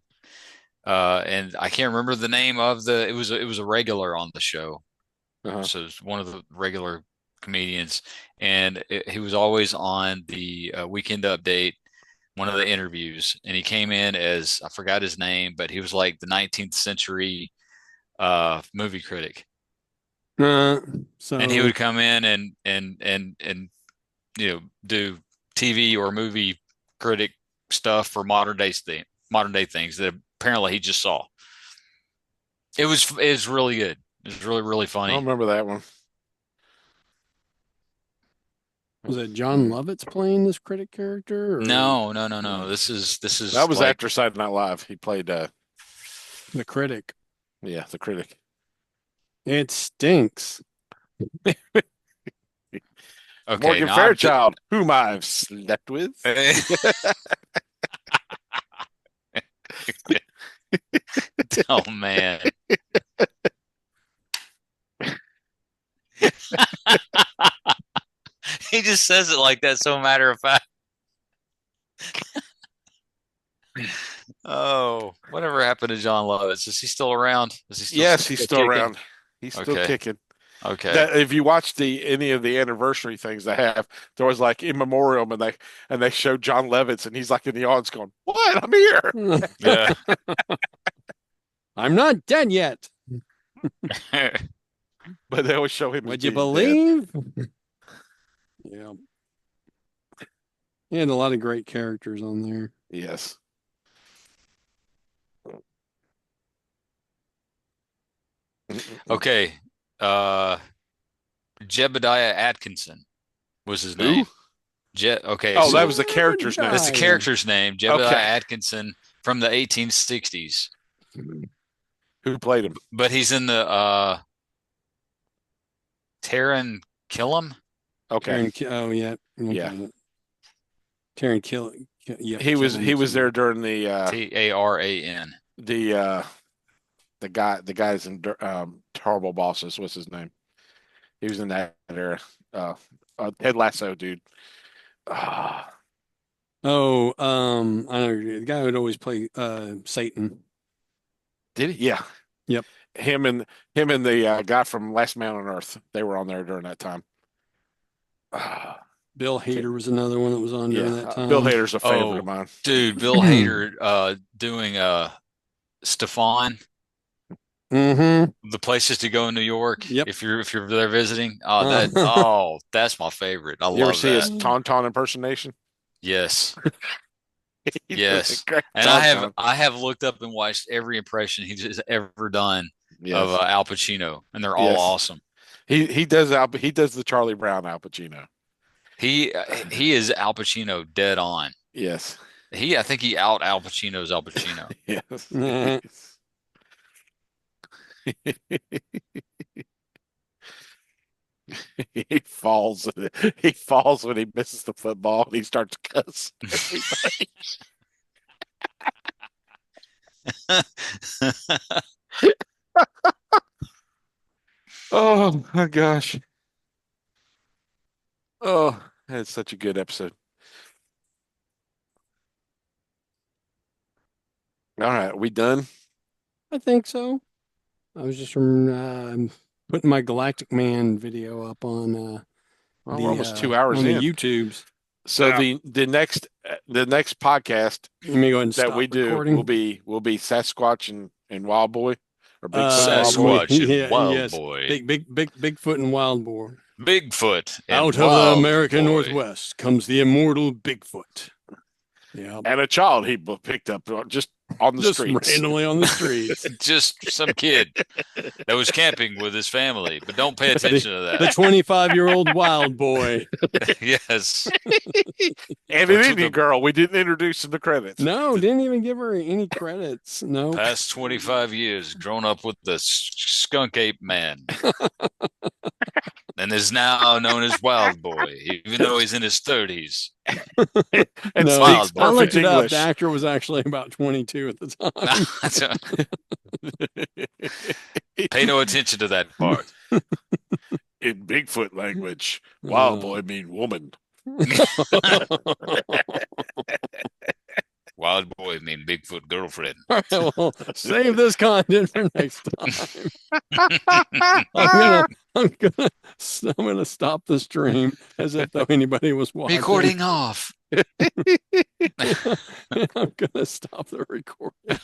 And I can't remember the name of it was a regular on the show. Uh-huh. So it's one of the regular comedians, and he was always on the Weekend Update, one of the interviews, and he came in as I forgot his name, but he was like the 19th century movie critic, Uh, and he so would come in and do TV or movie critic stuff for modern day things that apparently he just saw. It was really good. It was really I don't funny. remember that one. was it John Mm. Lovitz playing this critic character or No. This That is was like after Saturday Night Live. He played, the critic? yeah, the critic. It stinks. okay. Morgan Now I've Fairchild, whom I've slept with. oh man. He just says it like that, so matter of fact. Oh, whatever happened to John Lovitz? Is he still around? Is he Yes, he's still still kicking? around. He's still Okay. kicking. Okay. That if you watch any of the anniversary things they have, there was like in memoriam, and they show John Lovitz, and he's like in the audience going, "What? I'm here." Yeah. I'm not dead yet. But they always show him as Would you being dead. believe? Yeah. He had a lot of great characters on there. Yes. Okay. Uh Jebediah Atkinson was his Who? name. Okay, Oh, that so was the character's name. that's the character's name, Jebediah Okay. Atkinson from the 1860s. Who played him? But he's in the Taran Killam. Okay. Oh yeah. Yeah. Okay. Taron Kill. Yep. He was there during Taran. the uh the guys in Terrible Bosses. What's his name? He was in that era. Uh, Ted Lasso, dude. Ah, Oh, I know the guy who would always play Satan. did he? Yeah. Yep. Him and the guy from Last Man on Earth. They were on there during that time. Ah, Bill Hader was another one that was on during yeah. that time. Bill Hader's a favorite of Oh, mine. dude, Bill Hader doing Stefan, Mm-hmm. the places to go in New York Yep. if you're there visiting. Oh, that's my favorite. I You ever love see his that. Tauntaun impersonation? Yes. He does a Yes. great And Tauntaun. I have looked up and watched every impression he's ever done of Yes. Al Pacino, and they're all Yes. awesome. He does the Charlie Brown Al Pacino. He is Al Pacino dead on. Yes. I think he out Al Pacino's Al Pacino. Yes. He falls. He falls when he misses the football, and he starts cussing everybody. Oh my gosh. Oh, that's such a good episode. All right, we done? I think so. I was just putting my Galactic Man video up on Well, we're almost 2 hours on the in. YouTubes. So Yeah. the next podcast Let me go ahead and that stop we do recording. will be Sasquatch and Wild Boy or Bigfoot and Wild Boy. Sasquatch and Yeah, Wild yes. Boy. Bigfoot and Wild Boar. Bigfoot and Out of the Wild American Boy. Northwest comes the immortal Bigfoot. Yeah, And a child he picked up just on the just streets. randomly on the streets. Just some kid that was camping with his family, but don't pay attention to The that. 25-year-old Wild Boy. Yes. And Or an to Indian the girl we didn't introduce in the credits. No, didn't even give her any credits. No. past 25 years, grown up with the skunk ape man, and is now known as Wild Boy, even though he's in his 30s. And No, speaks Wild Boy. I looked perfect it up. English. The actor was actually about 22 at the time. Pay no attention to that part. In Bigfoot language, Wild Uh. Boy mean woman. wild boy named Bigfoot girlfriend. All right, well, save this content for next time. I'm gonna, I'm gonna, I'm gonna stop the stream as if though anybody was watching. Recording off. I'm gonna stop the recording.